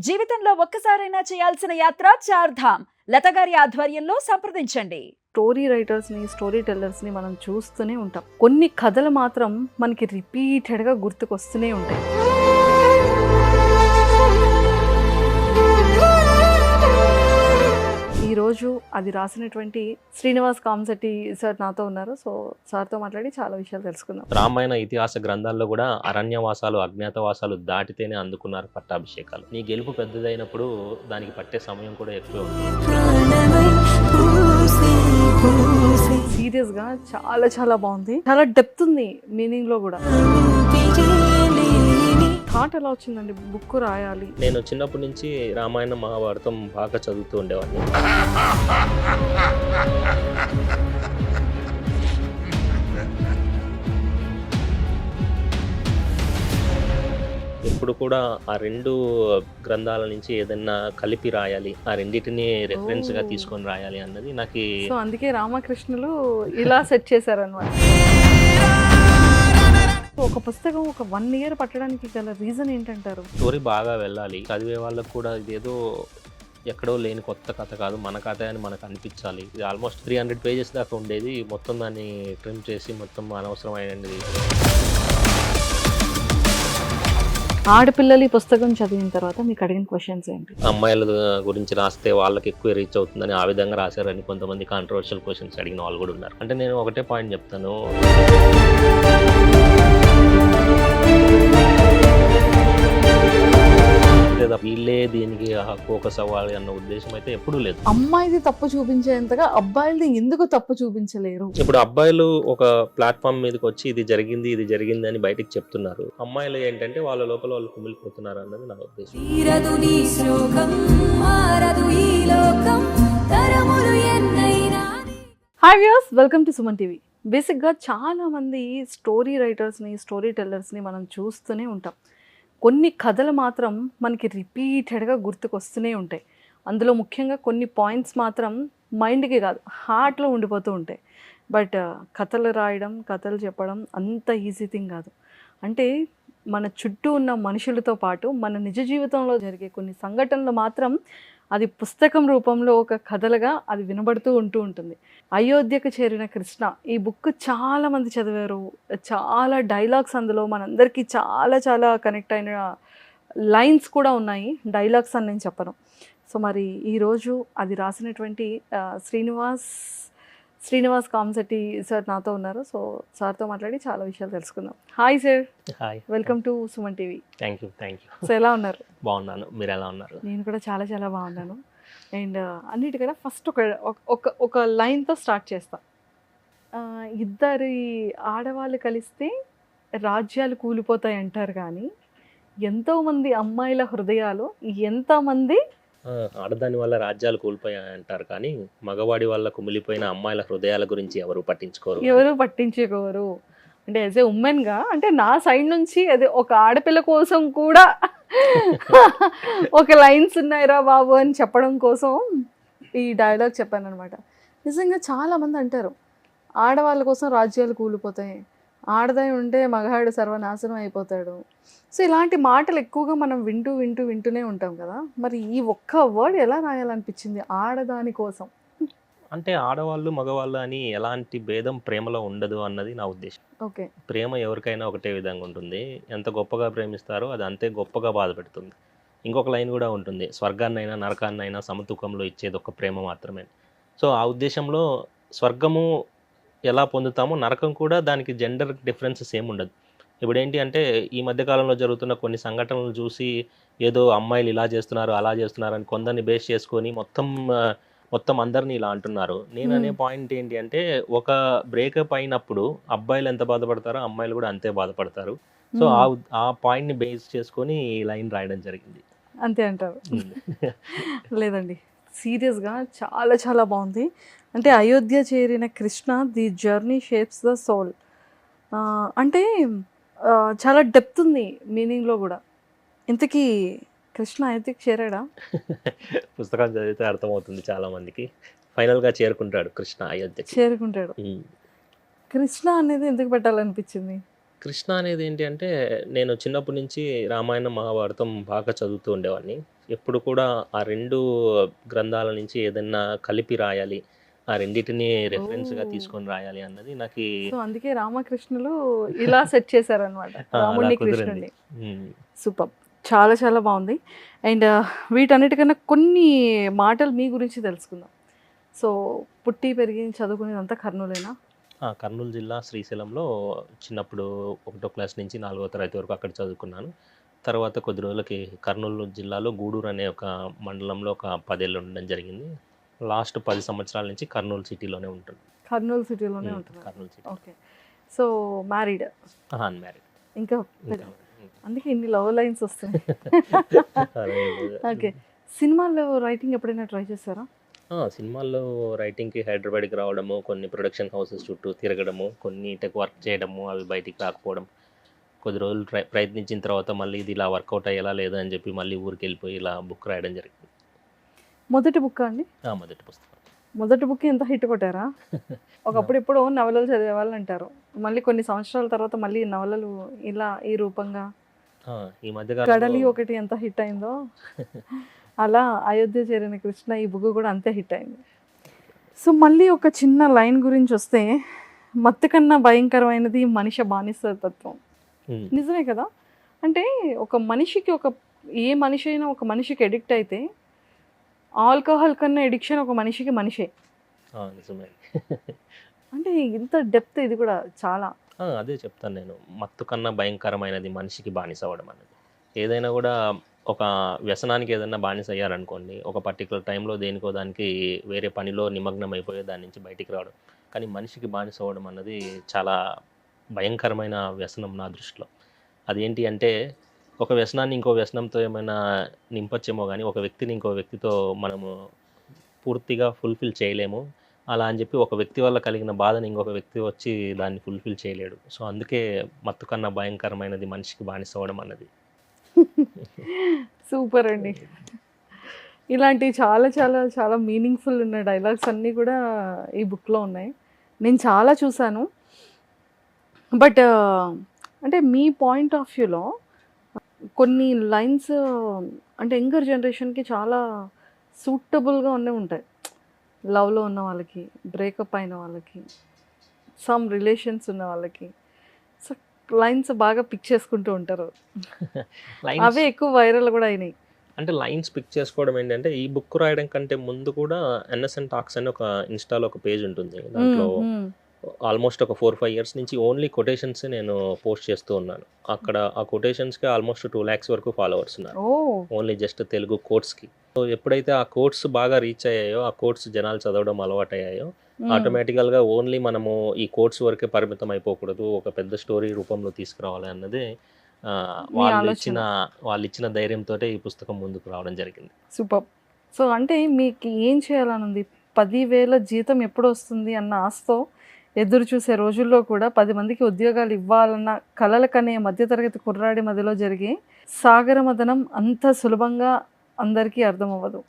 జీవితంలో ఒక్కసారైనా చేయాల్సిన యాత్ర చార్ధామ్. లత గారి ఆధ్వర్యంలో సంప్రదించండి. స్టోరీ రైటర్స్ని స్టోరీ టెల్లర్స్ని మనం చూస్తూనే ఉంటాం. కొన్ని కథలు మాత్రం మనకి రిపీటెడ్గా గుర్తుకొస్తూనే ఉంటాయి. ఈరోజు అది రాసినటువంటి శ్రీనివాస్ కామశెట్టి సార్ నాతో ఉన్నారు. సో సార్తో మాట్లాడి చాలా విషయాలు తెలుసుకుందాం. రామాయణ ఇతిహాస గ్రంథాల్లో కూడా అరణ్యవాసాలు అజ్ఞాతవాసాలు దాటితేనే అందుకున్నారు పట్టాభిషేకాలు. నీ గెలుపు పెద్దదైనప్పుడు దానికి పట్టే సమయం కూడా ఎక్కువ సీరియస్గా చాలా చాలా బాగుంది. చాలా డెప్త్ ఉంది మీనింగ్లో కూడా. థాట్ ఎలా వచ్చిందండి బుక్ రాయాలి? నేను చిన్నప్పటి నుంచి రామాయణ మహాభారతం బాగా చదువుతూ ఉండేవాడిని. ఇప్పుడు కూడా ఆ రెండు గ్రంథాల నుంచి ఏదన్నా కలిపి రాయాలి, ఆ రెండింటిని రెఫరెన్స్ గా తీసుకొని రాయాలి అన్నది నాకు. సో అందుకే రామకృష్ణులు ఇలా సెట్ చేశారనమాట. ఒక పుస్తకం ఒక 1 year పట్టడానికి గల రీజన్ ఏంటంటారు? స్టోరీ బాగా వెళ్ళాలి, చదివే వాళ్ళకు కూడా ఇదేదో ఎక్కడో లేని కొత్త కథ కాదు, మన కథ అని మనకు అనిపించాలి. ఇది ఆల్మోస్ట్ 300 pages దాకా ఉండేది, మొత్తం దాన్ని ట్రిమ్ చేసి మొత్తం అనవసరమైనది. ఆడపిల్లలు ఈ పుస్తకం చదివిన తర్వాత మీకు అడిగిన క్వశ్చన్స్ ఏంటి? అమ్మాయిల గురించి రాస్తే వాళ్ళకి ఎక్కువ రీచ్ అవుతుందని ఆ విధంగా రాశారని కొంతమంది కాంట్రవర్షియల్ క్వశ్చన్స్ అడిగిన వాళ్ళు కూడా ఉన్నారు. అంటే నేను ఒకటే పాయింట్ చెప్తాను, లేదా వీళ్ళే దీనికి ఫోకస్ అవ్వాలి అన్న ఉద్దేశం అయితే ఎప్పుడూ లేదు. అమ్మాయిది తప్పు చూపించేంతగా అబ్బాయిలది ఎందుకు తప్పు చూపించలేరు? ఇప్పుడు అబ్బాయిలు ఒక ప్లాట్ఫామ్ మీదకి వచ్చి ఇది జరిగింది అని బయటకు చెప్తున్నారు. అమ్మాయిలు ఏంటంటే వాళ్ళ లోపల వాళ్ళు కుమిలిపోతున్నారు అన్నది నా ఉద్దేశం. Hi viewers, welcome to Suman TV. బేసిక్గా చాలామంది స్టోరీ రైటర్స్ని స్టోరీ టెల్లర్స్ని మనం చూస్తూనే ఉంటాం. కొన్ని కథలు మాత్రం మనకి రిపీటెడ్గా గుర్తుకొస్తూనే ఉంటాయి. అందులో ముఖ్యంగా కొన్ని పాయింట్స్ మాత్రం మైండ్కి కాదు హార్ట్లో ఉండిపోతూ ఉంటాయి. బట్ కథలు రాయడం, కథలు చెప్పడం అంత ఈజీ థింగ్ కాదు. అంటే మన చుట్టూ ఉన్న మనుషులతో పాటు మన నిజ జీవితంలో జరిగే కొన్ని సంఘటనలు మాత్రం అది పుస్తకం రూపంలో ఒక కథలుగా అది వినబడుతూ ఉంటుంది. అయోధ్యకు చేరిన కృష్ణ ఈ బుక్ చాలామంది చదివారు. చాలా డైలాగ్స్ అందులో మనందరికీ చాలా చాలా కనెక్ట్ అయిన లైన్స్ కూడా ఉన్నాయి. డైలాగ్స్ అని నేను చెప్పను. సో మరి ఈరోజు అది రాసినటువంటి శ్రీనివాస్ కామశెట్టి సార్ నాతో ఉన్నారు. సో సార్తో మాట్లాడి చాలా విషయాలు తెలుసుకుందాం. Hi sir. Hi, welcome to Suman TV. Thank you. So ఎలా ఉన్నారు? బాగున్నాను, మీరు ఎలా ఉన్నారు? నేను కూడా చాలా చాలా బాగున్నాను. అండ్ అన్నిటికన్నా ఫస్ట్ ఒక లైన్తో స్టార్ట్ చేస్తా. ఇద్దరి ఆడవాళ్ళు కలిస్తే రాజ్యాలు కూలిపోతాయి అంటారు, కానీ ఎంతోమంది అమ్మాయిల హృదయాలు ఎంతమంది ఆడదాని వల్ల రాజ్యాలు కోల్పోయాయి అంటారు, కానీ మగవాడి వల్ల కుమిలిపోయిన అమ్మాయిల హృదయాల గురించి ఎవరు పట్టించుకోరు. అంటే యాజ్ ఏ ఉమెన్గా, అంటే నా సైడ్ నుంచి అది ఒక ఆడపిల్ల కోసం కూడా ఒక లైన్స్ ఉన్నాయిరా బాబు అని చెప్పడం కోసం ఈ డైలాగ్ చెప్పాను అనమాట. నిజంగా చాలామంది అంటారు ఆడవాళ్ళ కోసం రాజ్యాలు కూలిపోతాయి, ఆడదై ఉంటే మగవాడు సర్వనాశనం అయిపోతాడు. సో ఇలాంటి మాటలు ఎక్కువగా మనం వింటూనే ఉంటాం కదా. మరి ఈ ఒక్క వర్డ్ ఎలా రాయాలనిపించింది ఆడదాని కోసం? అంటే ఆడవాళ్ళు మగవాళ్ళు అని ఎలాంటి భేదం ప్రేమలో ఉండదు అన్నది నా ఉద్దేశం. ఓకే, ప్రేమ ఎవరికైనా ఒకటే విధంగా ఉంటుంది. ఎంత గొప్పగా ప్రేమిస్తారో అది అంతే గొప్పగా బాధ పెడుతుంది. ఇంకొక లైన్ కూడా ఉంటుంది, స్వర్గాన్నైనా నరకాన్నైనా సమతూకంలో ఇచ్చేది ఒక ప్రేమ మాత్రమే. సో ఆ ఉద్దేశంలో స్వర్గము ఎలా పొందుతామో నరకం కూడా దానికి జెండర్ డిఫరెన్సెస్ ఏమి ఉండదు. ఇప్పుడు ఏంటి అంటే ఈ మధ్యకాలంలో జరుగుతున్న కొన్ని సంఘటనలు చూసి ఏదో అమ్మాయిలు ఇలా చేస్తున్నారు అలా చేస్తున్నారు అని కొందరిని బేస్ చేసుకొని మొత్తం అందరినీ ఇలా అంటున్నారు. నేను అనే పాయింట్ ఏంటి అంటే, ఒక బ్రేకప్ అయినప్పుడు అబ్బాయిలు ఎంత బాధపడతారో అమ్మాయిలు కూడా అంతే బాధపడతారు. సో ఆ పాయింట్ని బేస్ చేసుకొని ఈ లైన్ రాయడం జరిగింది. అంతే అంటారు? లేదండి, సీరియస్గా చాలా చాలా బాగుంది. అంటే అయోధ్య చేరిన Krishna, the journey shapes the soul. అంటే చాలా డెప్త్ ఉంది మీనింగ్లో కూడా. ఇంతకీ కృష్ణ అయోధ్యకి చేరాడా? పుస్తకం చదివితే అర్థమవుతుంది చాలా మందికి. ఫైనల్గా చేరుకుంటాడు కృష్ణ అయోధ్యకి. చేరుకుంటాడు. కృష్ణ అనేది ఎందుకు పెట్టాలనిపించింది? కృష్ణ అనేది ఏంటి అంటే, నేను చిన్నప్పటి నుంచి రామాయణ మహాభారతం బాగా చదువుతూ ఉండేవాడిని. ఎప్పుడు కూడా ఆ 2 గ్రంథాల నుంచి ఏదన్నా కలిపి రాయాలి. ఆ రెండిటిని రెఫరెన్స్‌గా ఓహ్! తీసుకొని రాయాలి అన్నది నాకీ సో, అందుకే రామకృష్ణులు ఇలా సెట్ చేశారనమాట. అలా రాముడిని, కుదిరింది. కృష్ణుడిని. హ్మ్. సూపర్బ్! చాలా చాలా బావుంది. అండ్ వీటన్నిటికన్నా కొన్ని మాటలు మీ గురించి తెలుసుకుందాం. సో, పుట్టి, పెరిగి, చదువుకునేదంతా కర్నూలేనా? కర్నూలు జిల్లా శ్రీశైలంలో చిన్నప్పుడు ఒకటో క్లాస్ నుంచి 4వ తరగతి వరకు అక్కడ చదువుకున్నాను. తర్వాత కొద్ది రోజులకి కర్నూలు జిల్లాలో గూడూరు అనే ఒక మండలంలో ఒక 10 ఏళ్ళు ఉండడం జరిగింది. లాస్ట్ 10 సంవత్సరాల నుంచి కర్నూలు సిటీలోనే ఉంటున్నాను. కర్నూలు సిటీలోనే హ్మ్. ఉంటున్నారు. Kurnool city. Okay. So, married. Unmarried. ఇంకా ఇంకా అందుకే ఇన్ని లవ్ లైన్స్ వస్తున్నాయి. అదే. ఓకే. సినిమాల్లో రైటింగ్ ఎప్పుడైనా ట్రై చేశారా? సినిమాల్లో రైటింగ్‌కి హైదరాబాద్‌కి రావడము, కొన్ని ప్రొడక్షన్ హౌసెస్ చుట్టూ తిరగడము, కొన్నిటికి వర్క్ చేయడము, అవి బయటికి రాకపోవడం. కొద్ది రోజులు ప్రయత్నించిన తర్వాత మళ్ళీ ఇది ఇలా వర్కౌట్ అయ్యేలా లేదు అని చెప్పి మళ్ళీ ఊరికెళ్ళిపోయి ఇలా బుక్ రాయడం జరిగింది. మొదటి బుక్కా అండి? మొదటి పుస్తకం. మొదటి బుక్ ఎంత హిట్ కొట్టారా? ఒకప్పుడు ఎప్పుడో నవలలు చదివేవాళ్ళు అంటారు. మళ్ళీ కొన్ని సంవత్సరాల తర్వాత మళ్ళీ నవలలు ఇలా ఈ రూపంగా ఈ మధ్య కడలి కాలంలో ఒకటి ఎంత హిట్ అయిందో అలా అయోధ్య చేరిన కృష్ణ ఈ బుక్ కూడా అంతే హిట్ అయింది. సో మళ్ళీ ఒక చిన్న లైన్ గురించి వస్తే, మత్తు కన్నా భయంకరమైనది మనిషి బానిస తత్వం. హ్మ్. నిజమే కదా? అంటే ఒక మనిషికి ఏ మనిషి అయినా ఒక మనిషికి ఎడిక్ట్ అయితే, ఆల్కహాల్ కన్నా ఎడిక్షన్ ఒక మనిషికి మనిషే. నిజమే. అంటే ఇంత డెప్త్ ఇది కూడా చాలా. అదే చెప్తాను నేను. మత్తు కన్నా భయంకరమైనది మనిషికి బానిస అవ్వడం అనేది. ఏదైనా కూడా ఒక వ్యసనానికి ఏదైనా బానిస అయ్యారనుకోండి, ఒక పర్టిక్యులర్ టైంలో దేనికో దానికి వేరే పనిలో నిమగ్నం అయిపోయి దాని నుంచి బయటికి రావడం. కానీ మనిషికి బానిస అవ్వడం అన్నది చాలా భయంకరమైన వ్యసనం నా దృష్టిలో. అదేంటి అంటే, ఒక వ్యసనాన్ని ఇంకో వ్యసనంతో ఏమైనా నింపొచ్చేమో గానీ, ఒక వ్యక్తిని ఇంకో వ్యక్తితో మనము పూర్తిగా ఫుల్‌ఫిల్ చేయలేము. అలా అని చెప్పి ఒక వ్యక్తి వల్ల కలిగిన బాధని ఇంకొక వ్యక్తి వచ్చి దాన్ని ఫుల్‌ఫిల్ చేయలేడు. సో, అందుకే మత్తు కన్నా భయంకరమైనది మనిషికి బానిస అవ్వడం అన్నది. సూపర్ అండి. ఇలాంటి చాలా చాలా చాలా మీనింగ్‌ఫుల్ ఉన్న డైలాగ్స్ అన్నీ కూడా ఈ బుక్‌లో ఉన్నాయి. నేను చాలా చూసాను. బట్ అంటే మీ పాయింట్ ఆఫ్ వ్యూలో కొన్ని లైన్స్ అంటే యంగర్ జనరేషన్‌కి చాలా సూటబుల్‌గా ఉంటాయి. లవ్‌లో ఉన్న వాళ్ళకి, బ్రేకప్ అయిన వాళ్ళకి, సమ్ రిలేషన్స్ ఉన్న వాళ్ళకి. సో లైన్స్ బాగా పిక్ చేసుకుంటూ ఉంటారు. లైన్స్ అవే ఎక్కువ వైరల్ కూడా అయినాయి. అంటే లైన్స్ పిక్ చేసుకోవడం ఏంటంటే, ఈ బుక్ రాయడం కంటే ముందు కూడా ఎన్ఎస్ఎన్ టాక్స్ అని ఒక ఇన్‌స్టాలో ఒక పేజ్ ఉంటుంది. దాంట్లో ఆల్మోస్ట్ ఒక 4, 5 ఇయర్స్ నుంచి ఓన్లీ కొటేషన్స్ నేను పోస్ట్ చేస్తూ ఉన్నాను. అక్కడ ఆ కొటేషన్స్‌కి ఆల్మోస్ట్ 2 లాక్స్ వరకు ఫాలోవర్స్ ఉన్నారు. ఓహ్! ఓన్లీ జస్ట్ తెలుగు కోట్స్‌కి. సో, ఎప్పుడైతే ఆ కోట్స్ బాగా రీచ్ అయ్యాయో, ఆ కోట్స్ జనాలు చదవడం అలవాటయ్యాయో, ఆటోమేటికల్‌గా ఓన్లీ మనము ఈ కోట్స్ వరకే పరిమితం అయిపోకూడదు. ఒక పెద్ద స్టోరీ రూపంలో తీసుకురావాలి అన్నది మీ ఆలోచన. వాళ్ళిచ్చిన ధైర్యంతోటే ఈ పుస్తకం ముందుకు రావడం జరిగింది. సూపర్. సో అంటే మీకు ఏం చేయాలనుంది? 10,000 జీతం ఎప్పుడొస్తుంది అన్న ఆశతో ఎదురు చూసే రోజుల్లో కూడా 10 మందికి ఉద్యోగాలు ఇవ్వాలన్న కలల కనే మధ్యతరగతి కుర్రాడి మదిలో జరిగే సాగరమథనం అంత సులభంగా అందరికీ అర్థమవ్వదు.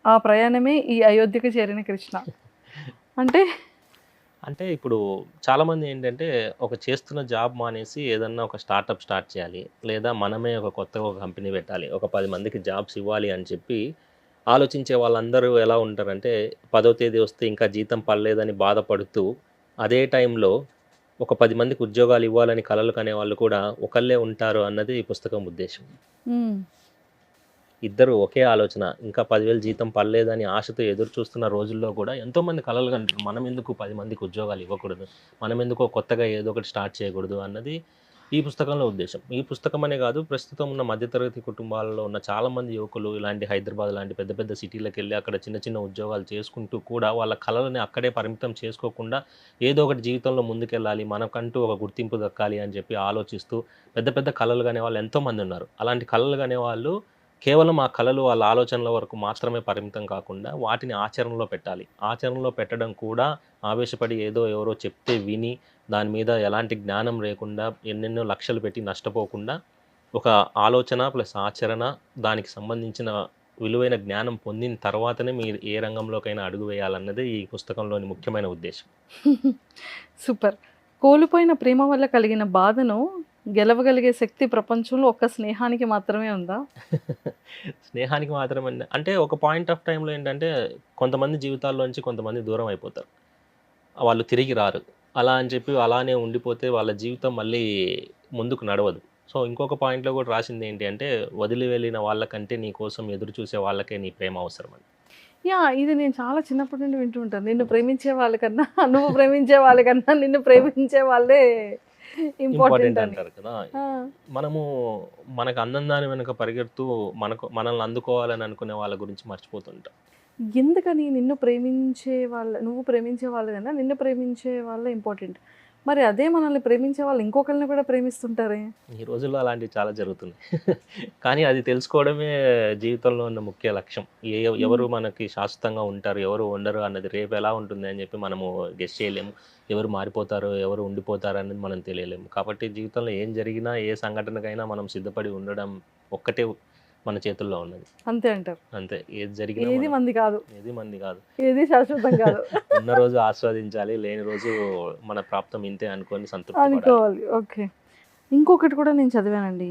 ఆ ప్రయాణమే ఈ అయోధ్యకు చేరిన కృష్ణ. అంటే ఇప్పుడు చాలామంది ఏంటంటే, ఒక చేస్తున్న జాబ్ మానేసి ఏదన్నా ఒక స్టార్టప్ స్టార్ట్ చేయాలి. లేదా మనమే కొత్తగా ఒక కంపెనీ పెట్టాలి. ఒక 10 మందికి జాబ్స్ ఇవ్వాలి అని చెప్పి ఆలోచించే వాళ్ళందరూ ఎలా ఉంటారంటే, 10వ తేదీ వస్తే ఇంకా జీతం పడలేదని బాధపడుతూ, అదే టైంలో ఒక 10 మందికి ఉద్యోగాలు ఇవ్వాలని కలలు కనే వాళ్ళు కూడా ఒకళ్ళే ఉంటారు అన్నది ఈ పుస్తకం ఉద్దేశ్యం. ఇద్దరు ఒకే ఆలోచన. ఇంకా 10,000 జీతం పడలేదని ఆశతో ఎదురు చూస్తున్న రోజుల్లో కూడా ఎంతోమంది కలలు కంటారు. మనం ఎందుకు 10 మందికి ఉద్యోగాలు ఇవ్వకూడదు? మనం ఎందుకో కొత్తగా ఏదో ఒకటి స్టార్ట్ చేయకూడదు అన్నది ఈ పుస్తకంలో ఉద్దేశం. ఈ పుస్తకం అనే కాదు, ప్రస్తుతం ఉన్న మధ్యతరగతి కుటుంబాలలో ఉన్న చాలామంది యువకులు ఇలాంటి హైదరాబాద్ లాంటి పెద్ద పెద్ద సిటీలకెళ్ళి అక్కడ చిన్న చిన్న ఉద్యోగాలు చేసుకుంటూ కూడా వాళ్ళ కలలని అక్కడే పరిమితం చేసుకోకుండా ఏదో ఒకటి జీవితంలో ముందుకెళ్ళాలి, మనకంటూ ఒక గుర్తింపు దక్కాలి అని చెప్పి ఆలోచిస్తూ పెద్ద పెద్ద కలలు కనే వాళ్ళు ఎంతోమంది ఉన్నారు. అలాంటి కలలు కనే వాళ్ళు కేవలం ఆ కలలు వాళ్ళ ఆలోచనల వరకు మాత్రమే పరిమితం కాకుండా వాటిని ఆచరణలో పెట్టాలి. ఆచరణలో పెట్టడం కూడా ఆవేశపడి ఏదో ఎవరో చెప్తే విని దాని మీద ఎలాంటి జ్ఞానం లేకుండా ఎన్నెన్నో లక్షలు పెట్టి నష్టపోకుండా ఒక ఆలోచన ప్లస్ ఆచరణ, దానికి సంబంధించిన విలువైన జ్ఞానం పొందిన తర్వాతనే మీరు ఏ రంగంలోకైనా అడుగు వేయాలన్నది ఈ పుస్తకంలోని ముఖ్యమైన ఉద్దేశం. సూపర్. కోల్పోయిన ప్రేమ వల్ల కలిగిన బాధను గెలవగలిగే శక్తి ప్రపంచంలో ఒక్క స్నేహానికి మాత్రమే ఉందా? స్నేహానికి మాత్రమే అంటే ఒక పాయింట్ ఆఫ్ టైంలో ఏంటంటే కొంతమంది జీవితాల్లోంచి కొంతమంది దూరం అయిపోతారు. వాళ్ళు తిరిగి రారు. అలా అని చెప్పి అలానే ఉండిపోతే వాళ్ళ జీవితం మళ్ళీ ముందుకు నడవదు. సో ఇంకొక పాయింట్‌లో కూడా రాసింది ఏంటి అంటే, వదిలి వెళ్ళిన వాళ్ళకంటే నీ కోసం ఎదురు చూసే వాళ్ళకే నీ ప్రేమ అవసరం అని. యాహ్! ఇది నేను చాలా చిన్నప్పటి నుండి వింటూ ఉంటాను. నిన్ను ప్రేమించే వాళ్ళకన్నా, నువ్వు ప్రేమించే వాళ్ళకన్నా నిన్ను ప్రేమించే వాళ్ళే ఇంపార్టెంట్ ఇంపార్టెంట్ అని. అంటారు కదా! ఆ! మనము మనకు అందని దాని వెనక పరిగెడుతూ మనల్ని అందుకోవాలని అనుకునే వాళ్ళ గురించి మర్చిపోతుంటాం. ఎందుకని నువ్వు ప్రేమించే వాళ్ళు కన్నా నిన్ను ప్రేమించే వాళ్ళే ఇంపార్టెంట్. మరి అదే మనల్ని ప్రేమించే వాళ్ళు ఇంకొకరిని కూడా ప్రేమిస్తుంటారే. ఈ రోజుల్లో అలాంటివి చాలా జరుగుతున్నాయి. కానీ అది తెలుసుకోవడమే జీవితంలో ఉన్న ముఖ్య లక్ష్యం. ఎవరు మనకి శాశ్వతంగా ఉంటారు, ఎవరు ఉండరు అన్నది రేపు ఎలా ఉంటుంది అని చెప్పి మనము గెస్ చేయలేము. ఎవరు మారిపోతారో, ఎవరు ఉండిపోతారో అనేది మనం తెలియలేము. కాబట్టి జీవితంలో ఏం జరిగినా, ఏ సంఘటనకైనా మనం సిద్ధపడి ఉండడం ఒక్కటే మన చేతుల్లో ఉన్నది. అంతే అంటారు. అంతే. ఏది జరిగినా ఏది మంది కాదు, ఏది మంది కాదు. ఏది శాశ్వతం కాదు ఉన్న రోజు ఆస్వాదించాలి, లేని రోజు మన ప్రాప్తం ఇంతే అనుకొని సంతృప్తి పడాలి. అనుకోవాలి. ఓకే. ఇంకొకటి కూడా నేను చదివానండి.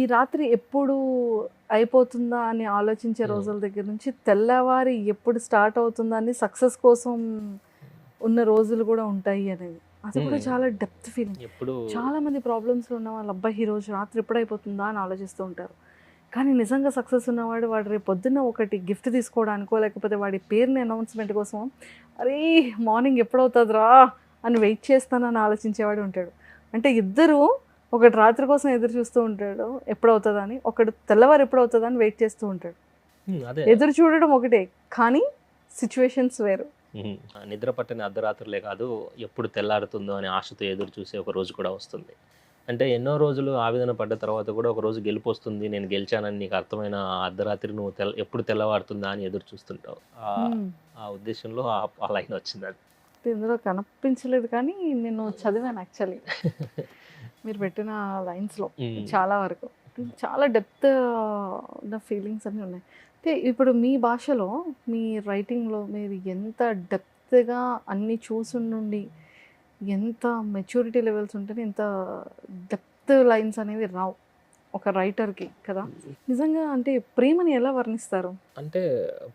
ఈ రాత్రి ఎప్పుడు అయిపోతుందా అని ఆలోచించే రోజుల దగ్గర నుంచి తెల్లవారి ఎప్పుడు స్టార్ట్ అవుతుందా అని సక్సెస్ కోసం ఉన్న రోజులు కూడా ఉంటాయి అనేది. అది కూడా చాలా డెప్త్ ఫీలింగ్. ఎప్పుడు చాలా మంది ప్రాబ్లమ్స్లో ఉన్న వాళ్ళు అబ్బాయి ఈ రోజు రాత్రి ఎప్పుడు అయిపోతుందా అని ఆలోచిస్తూ ఉంటారు. కానీ నిజంగా సక్సెస్ ఉన్నవాడు వాడు రేపు పొద్దున్న ఒకటి గిఫ్ట్ తీసుకోవడానికో లేకపోతే వాడి పేరుని అనౌన్స్మెంట్ కోసం అరే మార్నింగ్ ఎప్పుడవుతుందిరా అని వెయిట్ చేస్తానని ఆలోచించేవాడు ఉంటాడు. అంటే ఇద్దరు ఒకటి రాత్రి కోసం ఎదురు చూస్తూ ఉంటాడు ఎప్పుడవుతుందని, ఒకడు తెల్లవారు ఎప్పుడవుతుందని వెయిట్ చేస్తూ ఉంటాడు. అదే ఎదురు చూడడం ఒకటే కానీ సిచ్యువేషన్స్ వేరు. నిద్ర పట్టని అర్ధరాత్రులే కాదు, ఎప్పుడు తెల్లారుతుందో అని ఆశతో ఎదురు చూసే ఒక రోజు కూడా వస్తుంది. అంటే ఎన్నో రోజులు ఆవేదన పడ్డ తర్వాత కూడా ఒక రోజు గెలుపు వస్తుంది, నేను గెలిచానని నీకు అర్థమైన అర్ధరాత్రి నువ్వు ఎప్పుడు తెల్లవారుతుందా అని ఎదురు చూస్తుంటావు. ఆ ఉద్దేశంలో ఆ లైన్ వచ్చింది. అది ఇందులో కనిపించలేదు కానీ నేను చదివాను యాక్చువల్లీ మీరు పెట్టిన లైన్స్లో చాలా వరకు చాలా డెప్త్ ఉన్న ఫీలింగ్స్ అన్నీ ఉన్నాయి. అంటే ఇప్పుడు మీ భాషలో మీ రైటింగ్లో మీరు ఎంత డెప్త్గా అన్నీ చూసుండి ఎంత మెచ్యూరిటీ లెవెల్స్ ఉంటేనే ఎంత డెప్త్ లైన్స్ అనేవి రావు ఒక రైటర్కి కదా. నిజంగా అంటే ప్రేమని ఎలా వర్ణిస్తారు? అంటే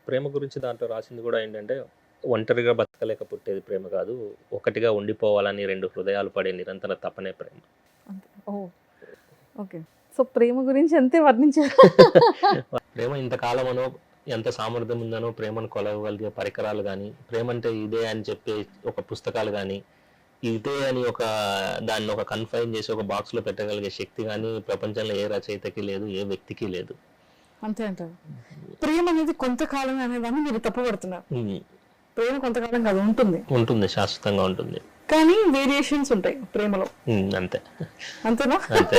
ప్రేమ గురించి దాంట్లో రాసింది కూడా ఏంటంటే, ఒంటరిగా బతకలేక పుట్టేది ప్రేమ కాదు, ఒకటిగా ఉండిపోవాలని రెండు హృదయాలు పడే నిరంతర తపనే ప్రేమ. అంతే. ఓకే. సో ప్రేమ గురించి అంతే వర్ణించారు. ప్రేమ ఇంతకాలమనో ఎంత సామర్థ్యం ఉందనో ప్రేమను కొలవగలిగే పరికరాలు కానీ, ప్రేమ అంటే ఇదే అని చెప్పే ఒక పుస్తకాలు కానీ, ఇదే అని దాన్ని ఒక కన్ఫైన్ చేసి ఒక బాక్స్లో పెట్టగలిగే శక్తి కానీ ప్రపంచంలో ఏ రచయితకి లేదు, ఏ వ్యక్తికి లేదు. అంతే అంటారు. ప్రేమ అనేది కొంతకాలం అనేదాన్ని మీరు తప్పబడుతున్నారు. ప్రేమ కొంతకాలం కాదు, ఉంటుంది, శాశ్వతంగా ఉంటుంది. కానీ వేరియేషన్స్ ఉంటాయి ప్రేమలో. అంతే. అంతేనా? అంతే.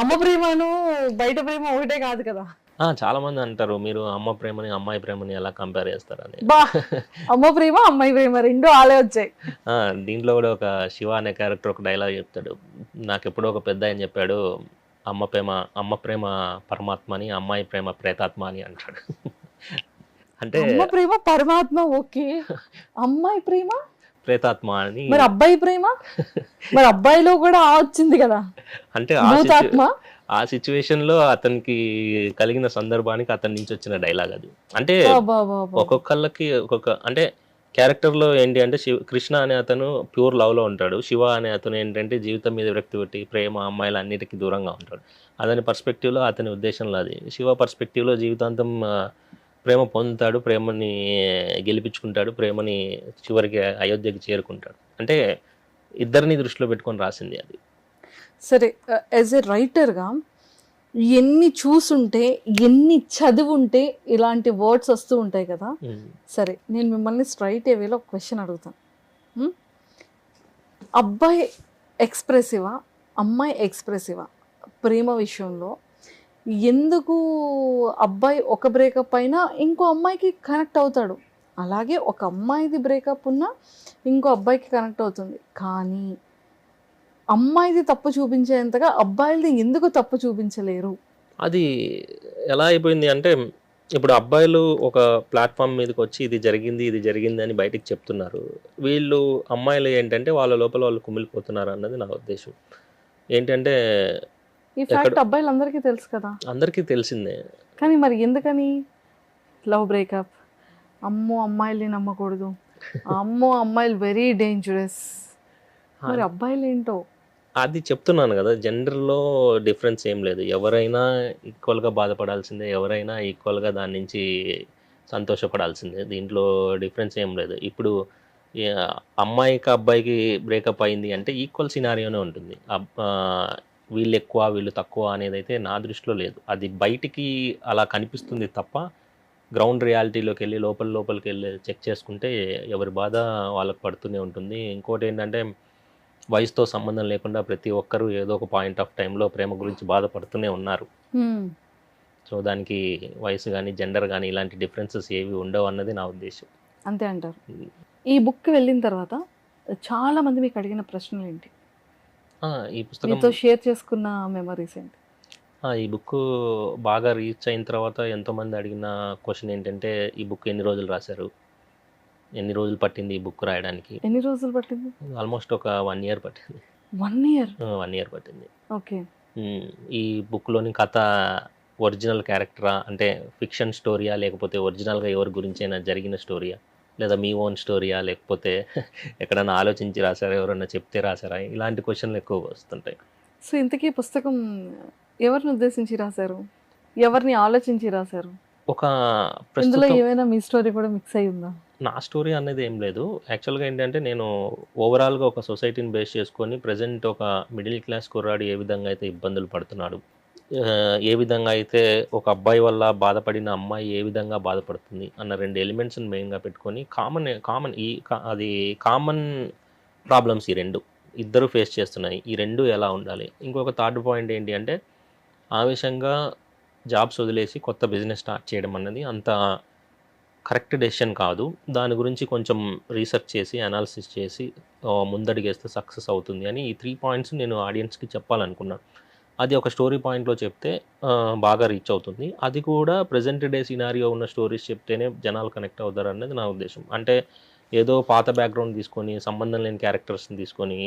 అమ్మ ప్రేమను బయట ప్రేమ ఒకటే కాదు కదా. చాలా మంది అంటారు మీరు అమ్మ ప్రేమని అమ్మాయి ప్రేమని ఎలా కంపేర్ చేస్తారని. అమ్మ ప్రేమ అమ్మాయి ప్రేమ రెండు ఆలే వచ్చాయి. దీంట్లో కూడా ఒక శివ అనే క్యారెక్టర్ ఒక డైలాగ్ చెప్తాడు. నాకు ఎప్పుడో ఒక పెద్ద ఆయన చెప్పాడు, అమ్మ ప్రేమ పరమాత్మ అని, అమ్మాయి ప్రేమ ప్రేతాత్మ అని అంటాడు. అంటే అమ్మ ప్రేమ పరమాత్మ ఓకే, అమ్మాయి ప్రేమ ప్రేతాత్మ అని. మరి అబ్బాయి ప్రేమ? మరి అబ్బాయిలో కూడా వచ్చింది కదా, అంటే ఆ సిచ్యువేషన్ లో అతనికి కలిగిన సందర్భానికి అతని నుంచి వచ్చిన డైలాగ్ అది. అంటే ఒక్కొక్కళ్ళకి అంటే క్యారెక్టర్ లో ఏంటి అంటే, కృష్ణ అనే అతను ప్యూర్ లవ్ లో ఉంటాడు, శివ అనే అతను ఏంటంటే జీవితం మీద విరక్తి పెట్టి ప్రేమ అమ్మాయిలు అన్నిటికీ దూరంగా ఉంటాడు. అతని పర్స్పెక్టివ్ లో, అతని ఉద్దేశంలో అది. శివ పర్స్పెక్టివ్ లో జీవితాంతం ప్రేమ పొందుతాడు, ప్రేమని గెలిపించుకుంటాడు, ప్రేమని చివరికి అయోధ్యకి చేరుకుంటాడు. అంటే ఇద్దరిని దృష్టిలో పెట్టుకొని రాసింది అది. సరే, యాజ్ ఎ రైటర్గా ఎన్ని చూసుంటే ఎన్ని చదివుంటే ఇలాంటి వర్డ్స్ వస్తూ ఉంటాయి కదా. సరే, నేను మిమ్మల్ని స్ట్రైట్ వేలో ఒక క్వశ్చన్ అడుగుతాను. అబ్బాయి ఎక్స్ప్రెసివా, అమ్మాయి ఎక్స్ప్రెసివా ప్రేమ విషయంలో? ఎందుకు అబ్బాయి ఒక బ్రేకప్ అయినా ఇంకో అమ్మాయికి కనెక్ట్ అవుతాడు, అలాగే ఒక అమ్మాయిది బ్రేకప్ ఉన్నా ఇంకో అబ్బాయికి కనెక్ట్ అవుతుంది, కానీ అమ్మాయిది తప్పు చూపించేంతగా అబ్బాయిలది ఎందుకు తప్పు చూపించలేరు? అది ఎలా అయిపోయింది అంటే, ఇప్పుడు అబ్బాయిలు ఒక ప్లాట్ఫామ్ మీదకి వచ్చి ఇది జరిగింది అని బయటికి చెప్తున్నారు. వీళ్ళు అమ్మాయిలు ఏంటంటే వాళ్ళ లోపల వాళ్ళు కుమిలిపోతున్నారు అన్నది నా ఉద్దేశం. ఏంటంటే ఈ ఫ్యాక్ట్ అబ్బాయిలందరికీ తెలుసు కదా, అందరికీ తెలిసిందే. కానీ మరి ఎందుకని లవ్ బ్రేకప్, అమ్మో అమ్మాయిల్ని నమ్మకూడదు, అమ్మో అమ్మాయిలు వెరీ డేంజరస్, మరి అబ్బాయిలు ఏంటో. అది చెప్తున్నాను కదా, జెండర్లో డిఫరెన్స్ ఏం లేదు. ఎవరైనా ఈక్వల్గా బాధపడాల్సిందే, ఎవరైనా ఈక్వల్గా దాని నుంచి సంతోషపడాల్సిందే. దీంట్లో డిఫరెన్స్ ఏం లేదు. ఇప్పుడు అమ్మాయికి అబ్బాయికి బ్రేకప్ అయింది అంటే ఈక్వల్ సినారియోనే ఉంటుంది. వీళ్ళు ఎక్కువ వీళ్ళు తక్కువ అనేది అయితే నా దృష్టిలో లేదు. అది బయటికి అలా కనిపిస్తుంది తప్ప గ్రౌండ్ రియాలిటీలోకి వెళ్ళి లోపలికి వెళ్ళి చెక్ చేసుకుంటే ఎవరి బాధ వాళ్ళకి పడుతూనే ఉంటుంది. ఇంకోటి ఏంటంటే వయసుతో సంబంధం లేకుండా ప్రతి ఒక్కరూ ఏదో ఒక పాయింట్ ఆఫ్ టైంలో ప్రేమ గురించి బాధపడుతూనే ఉన్నారు. సో దానికి వయసు కానీ జెండర్ కానీ ఇలాంటి డిఫరెన్సెస్ ఏవి ఉండవు అన్నది నా ఉద్దేశం. అంతే అంటారు. ఈ బుక్ వెళ్ళిన తర్వాత చాలా మంది మీకు అడిగిన ప్రశ్నలు ఏంటి, ఈ పుస్తకం మీతో షేర్ చేసుకున్న మెమరీస్ ఏంటి? ఈ బుక్ బాగా రీచ్ అయిన తర్వాత ఎంతోమంది అడిగిన క్వశ్చన్ ఏంటంటే, ఈ బుక్ ఎన్ని రోజులు రాశారు, ఎన్ని రోజులు పట్టింది ఈ బుక్ రాయడానికి? ఎన్ని రోజులు పట్టింది? ఆల్మోస్ట్ ఒక 1 year పట్టింది. 1 year? 1 year పట్టింది. ఓకే. ఈ బుక్లోని కథ ఒరిజినల్ క్యారెక్టరా, అంటే ఫిక్షన్ స్టోరీయా, లేకపోతే ఒరిజినల్గా ఎవరి గురించైనా జరిగిన స్టోరీయా, లేదా మీ ఓన్ స్టోరీయా, లేకపోతే ఎక్కడైనా ఆలోచించి రాశారా, ఎవరన్నా చెప్తే రాశారా, ఇలాంటి క్వశ్చన్లు ఎక్కువ వస్తుంటాయి. సో ఇంతకీ పుస్తకం ఎవరిని ఉద్దేశించి రాశారు, ఎవరిని ఆలోచించి రాశారు? ఇందులో ఏమైనా మీ స్టోరీ కూడా మిక్స్ అయి ఉందా? నా స్టోరీ అనేది ఏం లేదు. యాక్చువల్గా ఏంటంటే నేను ఓవరాల్గా ఒక సొసైటీని బేస్ చేసుకొని ప్రజెంట్ ఒక మిడిల్ క్లాస్ కుర్రాడు ఏ విధంగా అయితే ఇబ్బందులు పడుతున్నాడు, ఏ విధంగా అయితే ఒక అబ్బాయి వల్ల బాధపడిన అమ్మాయి ఏ విధంగా బాధపడుతుంది అన్న 2 ఎలిమెంట్స్ని మెయిన్గా పెట్టుకొని అది కామన్ ప్రాబ్లమ్స్ ఈ 2 ఇద్దరు ఫేస్ చేస్తున్నాయి. ఈ 2 ఎలా ఉండాలి. ఇంకొక థర్డ్ పాయింట్ ఏంటి అంటే, ఆవేశంగా జాబ్స్ వదిలేసి కొత్త బిజినెస్ స్టార్ట్ చేయడం అన్నది అంత కరెక్ట్ డెసిషన్ కాదు. దాని గురించి కొంచెం రీసెర్చ్ చేసి అనాలిసిస్ చేసి ముందడిగేస్తే సక్సెస్ అవుతుంది అని ఈ 3 points నేను ఆడియన్స్కి చెప్పాలనుకున్నాను. అది ఒక స్టోరీ పాయింట్లో చెప్తే బాగా రీచ్ అవుతుంది. అది కూడా ప్రజెంట్ డే సినారియో ఉన్న స్టోరీస్ చెప్తేనే జనాలు కనెక్ట్ అవుతారు అన్నది నా ఉద్దేశం. అంటే ఏదో పాత బ్యాక్గ్రౌండ్ తీసుకొని సంబంధం లేని క్యారెక్టర్స్ని తీసుకొని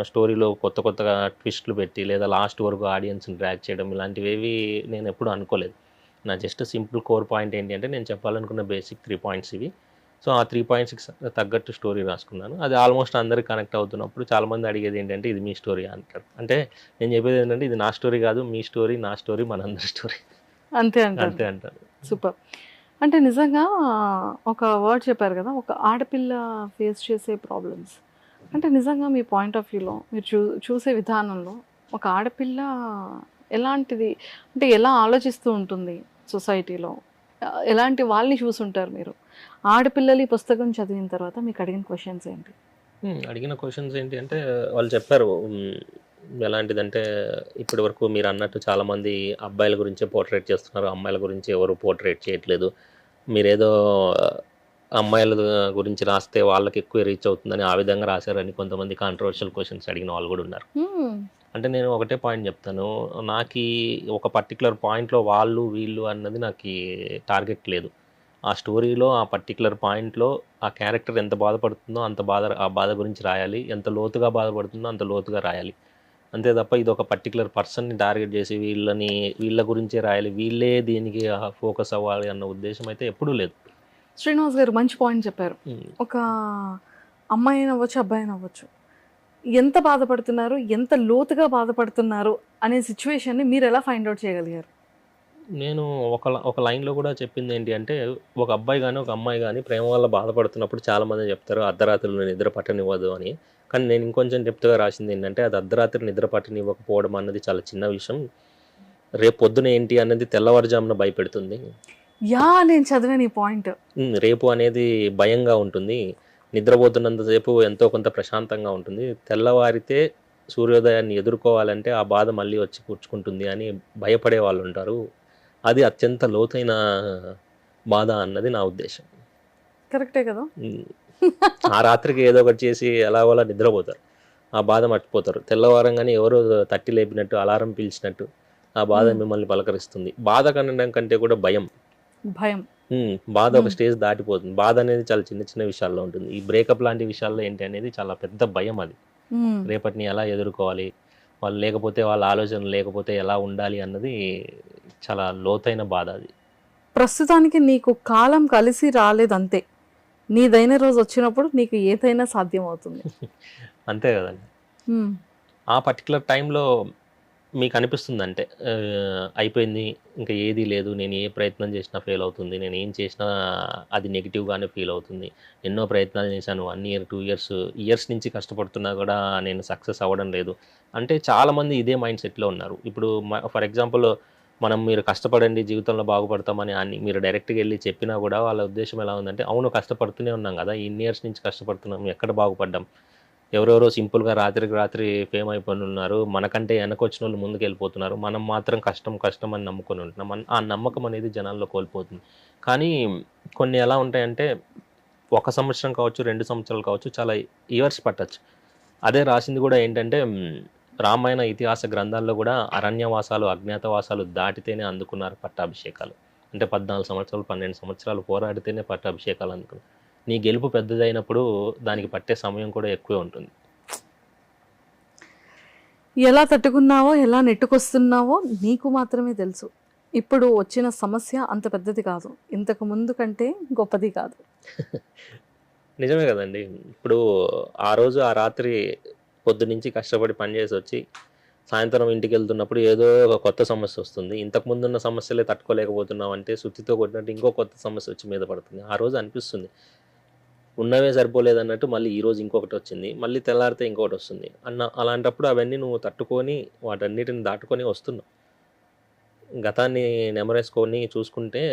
స్టోరీలో కొత్తగా ట్విస్ట్లు పెట్టి లేదా లాస్ట్ వరకు ఆడియన్స్ని డ్రాగ్ చేయడం ఇలాంటివి నేను ఎప్పుడూ అనుకోలేదు. నా జస్ట్ సింపుల్ కోర్ పాయింట్ ఏంటి అంటే, నేను చెప్పాలనుకున్న బేసిక్ 3 points ఇవి. సో ఆ 3 pointsకి తగ్గట్టు స్టోరీ రాసుకున్నాను. అది ఆల్మోస్ట్ అందరికి కనెక్ట్ అవుతున్నప్పుడు చాలామంది అడిగేది ఏంటంటే, ఇది మీ స్టోరీ అంటారు. అంటే నేను చెప్పేది ఏంటంటే, ఇది నా స్టోరీ కాదు, మీ స్టోరీ, నా స్టోరీ, మనందరి స్టోరీ. అంతే అంతే అంటారు. సూపర్. అంటే నిజంగా ఒక వర్డ్ చెప్పారు కదా, ఒక ఆడపిల్ల ఫేస్ చేసే ప్రాబ్లమ్స్. అంటే నిజంగా మీ పాయింట్ ఆఫ్ వ్యూలో మీరు చూసే విధానంలో ఒక ఆడపిల్ల ఎలాంటిది, అంటే ఎలా ఆలోచిస్తూ ఉంటుంది సొసైటీలో, ఎలాంటి వాళ్ళని చూసుంటారు మీరు? ఆడపిల్లలు ఈ పుస్తకం చదివిన తర్వాత మీకు అడిగిన క్వశ్చన్స్ ఏంటి? అడిగిన క్వశ్చన్స్ ఏంటి అంటే, వాళ్ళు చెప్పారు ఎలాంటిదంటే, ఇప్పటి వరకు మీరు అన్నట్టు చాలామంది అబ్బాయిల గురించే పోర్ట్రేట్ చేస్తున్నారు, అమ్మాయిల గురించి ఎవరు పోర్ట్రేట్ చేయట్లేదు, మీరేదో అమ్మాయిల గురించి రాస్తే వాళ్ళకి ఎక్కువ రీచ్ అవుతుందని ఆ విధంగా రాశారని కొంతమంది కాంట్రవర్షియల్ క్వశ్చన్స్ అడిగిన వాళ్ళు కూడా ఉన్నారు. అంటే నేను ఒకటే పాయింట్ చెప్తాను, నాకు ఒక పర్టికులర్ పాయింట్లో వాళ్ళు వీళ్ళు అన్నది నాకు టార్గెట్ లేదు. ఆ స్టోరీలో ఆ పర్టికులర్ పాయింట్లో ఆ క్యారెక్టర్ ఎంత బాధపడుతుందో ఆ బాధ గురించి రాయాలి, ఎంత లోతుగా బాధపడుతుందో అంత లోతుగా రాయాలి. అంతే తప్ప ఇది ఒక పర్టికులర్ పర్సన్ని టార్గెట్ చేసి వీళ్ళ గురించే రాయాలి, వీళ్ళే దీనికి ఫోకస్ అవ్వాలి అన్న ఉద్దేశం అయితే ఎప్పుడూ లేదు. శ్రీనివాస్ గారు మంచి పాయింట్ చెప్పారు. ఒక అమ్మాయి అవ్వచ్చు, అబ్బాయి అవ్వచ్చు, ఎంత బాధపడుతున్నారు, ఎంత లోతుగా బాధపడుతున్నారు అనే సిచ్యువేషన్ని మీరు ఎలా ఫైండ్ అవుట్ చేయగలిగారు? నేను ఒక లైన్లో కూడా చెప్పింది ఏంటి అంటే, ఒక అబ్బాయి కానీ ఒక అమ్మాయి కానీ ప్రేమ వల్ల బాధపడుతున్నప్పుడు చాలామంది చెప్తారు అర్ధరాత్రులు నిద్ర పట్టనివ్వదు అని. కానీ నేను ఇంకొంచెం డెప్త్గా రాసింది ఏంటంటే, అది అర్ధరాత్రి నిద్ర పట్టనివ్వకపోవడం అన్నది చాలా చిన్న విషయం, రేపు పొద్దున ఏంటి అన్నది తెల్లవారుజామున భయపెడుతుంది. నేను చదివాను ఈ పాయింట్. రేపు అనేది భయంగా ఉంటుంది, నిద్రపోతున్నంతసేపు ఎంతో కొంత ప్రశాంతంగా ఉంటుంది, తెల్లవారితే సూర్యోదయాన్ని ఎదుర్కోవాలంటే ఆ బాధ మళ్ళీ వచ్చి కూర్చుకుంటుంది అని భయపడే వాళ్ళు ఉంటారు. అది అత్యంత లోతైన బాధ అన్నది నా ఉద్దేశం. కరెక్టే కదా. ఆ రాత్రికి ఏదో ఒకటి చేసి అలా నిద్రపోతారు, ఆ బాధ మర్చిపోతారు. తెల్లవారంగానే ఎవరో తట్టి లేపినట్టు, అలారం పిలిచినట్టు ఆ బాధ మిమ్మల్ని పలకరిస్తుంది. బాధ కనడం కంటే కూడా భయం. బాధ ఒక స్టేజ్ దాటిపోతుంది. బాధ అనేది చాలా చిన్న చిన్న విషయాల్లో ఉంటుంది. ఈ బ్రేకప్ లాంటి విషయాల్లో ఏంటి అనేది చాలా పెద్ద భయం. అది రేపటిని ఎలా ఎదుర్కోవాలి, వాళ్ళు లేకపోతే, వాళ్ళ ఆలోచన లేకపోతే ఎలా ఉండాలి అన్నది చాలా లోతైన బాధ అది. ప్రస్తుతానికి నీకు కాలం కలిసి రాలేదంతే. నీదైన రోజు వచ్చినప్పుడు నీకు ఏదైనా సాధ్యం అవుతుంది. అంతే కదండి. హ్మ్. ఆ పర్టికులర్ టైంలో మీకు అనిపిస్తుంది అంటే అయిపోయింది, ఇంకా ఏదీ లేదు, నేను ఏ ప్రయత్నం చేసినా ఫెయిల్ అవుతుంది, నేను ఏం చేసినా అది నెగిటివ్గానే ఫీల్ అవుతుంది, ఎన్నో ప్రయత్నాలు చేశాను, 1 ఇయర్ 2 ఇయర్స్ నుంచి కష్టపడుతున్నా కూడా నేను సక్సెస్ అవ్వడం లేదు అంటే చాలామంది ఇదే మైండ్ సెట్లో ఉన్నారు. ఇప్పుడు ఫర్ ఎగ్జాంపుల్ మీరు కష్టపడండి జీవితంలో బాగుపడతామని అని మీరు డైరెక్ట్గా వెళ్ళి చెప్పినా కూడా వాళ్ళ ఉద్దేశం ఎలా ఉందంటే, అవును కష్టపడుతూనే ఉన్నాం కదా, ఇన్ని ఇయర్స్ నుంచి కష్టపడుతున్నాం, ఎక్కడ బాగుపడ్డాం, ఎవరెవరో సింపుల్గా రాత్రికి రాత్రి ఫేమ్ అయిపోయి ఉన్నారు, మనకంటే వెనకొచ్చిన వాళ్ళు ముందుకు వెళ్ళిపోతున్నారు, మనం మాత్రం కష్టం కష్టం అని నమ్ముకొని ఉంటున్నాం. ఆ నమ్మకం అనేది జనాల్లో కోల్పోతుంది. కానీ కొన్ని ఎలా ఉంటాయంటే 1 సంవత్సరం కావచ్చు, 2 సంవత్సరాలు కావచ్చు, చాలా ఇయర్స్ పట్టచ్చు. అదే రాసింది కూడా ఏంటంటే రామాయణ ఇతిహాస గ్రంథాల్లో కూడా అరణ్యవాసాలు అజ్ఞాతవాసాలు దాటితేనే అందుకున్నారు పట్టాభిషేకాలు. అంటే 14 సంవత్సరాలు 12 సంవత్సరాలు పోరాడితేనే పట్టాభిషేకాలు అందుకున్నారు. నీ గెలుపు పెద్దదైనప్పుడు దానికి పట్టే సమయం కూడా ఎక్కువే ఉంటుంది. ఎలా తట్టుకున్నావో, ఎలా నెట్టుకొస్తున్నావో నీకు మాత్రమే తెలుసు. ఇప్పుడు వచ్చిన సమస్య అంత పెద్దది కాదు. ఇంతకు ముందు కంటే గొప్పది కాదు. నిజమే కదండి. ఇప్పుడు ఆ రోజు ఆ రాత్రి పొద్దునుంచి కష్టపడి పనిచేసి వచ్చి సాయంత్రం ఇంటికి వెళ్తున్నప్పుడు ఏదో ఒక కొత్త సమస్య వస్తుంది. ఇంతకుముందున్న సమస్యలే తట్టుకోలేకపోతున్నాం అంటే సుత్తితో కొట్టినట్టు ఇంకో కొత్త సమస్య వచ్చి మీద పడుతుంది. ఆ రోజు అనిపిస్తుంది ఉన్నవే సరిపోలేదన్నట్టు మళ్ళీ ఈరోజు ఇంకొకటొచ్చింది. మళ్ళీ తెల్లారితే ఇంకొకటొస్తుంది. అలాంటప్పుడు అవన్నీ నువ్వు తట్టుకొని వాటన్నిటిని దాటుకొని వస్తున్నావు. గతాన్ని నెమరేసుకొని చూసుకుంటే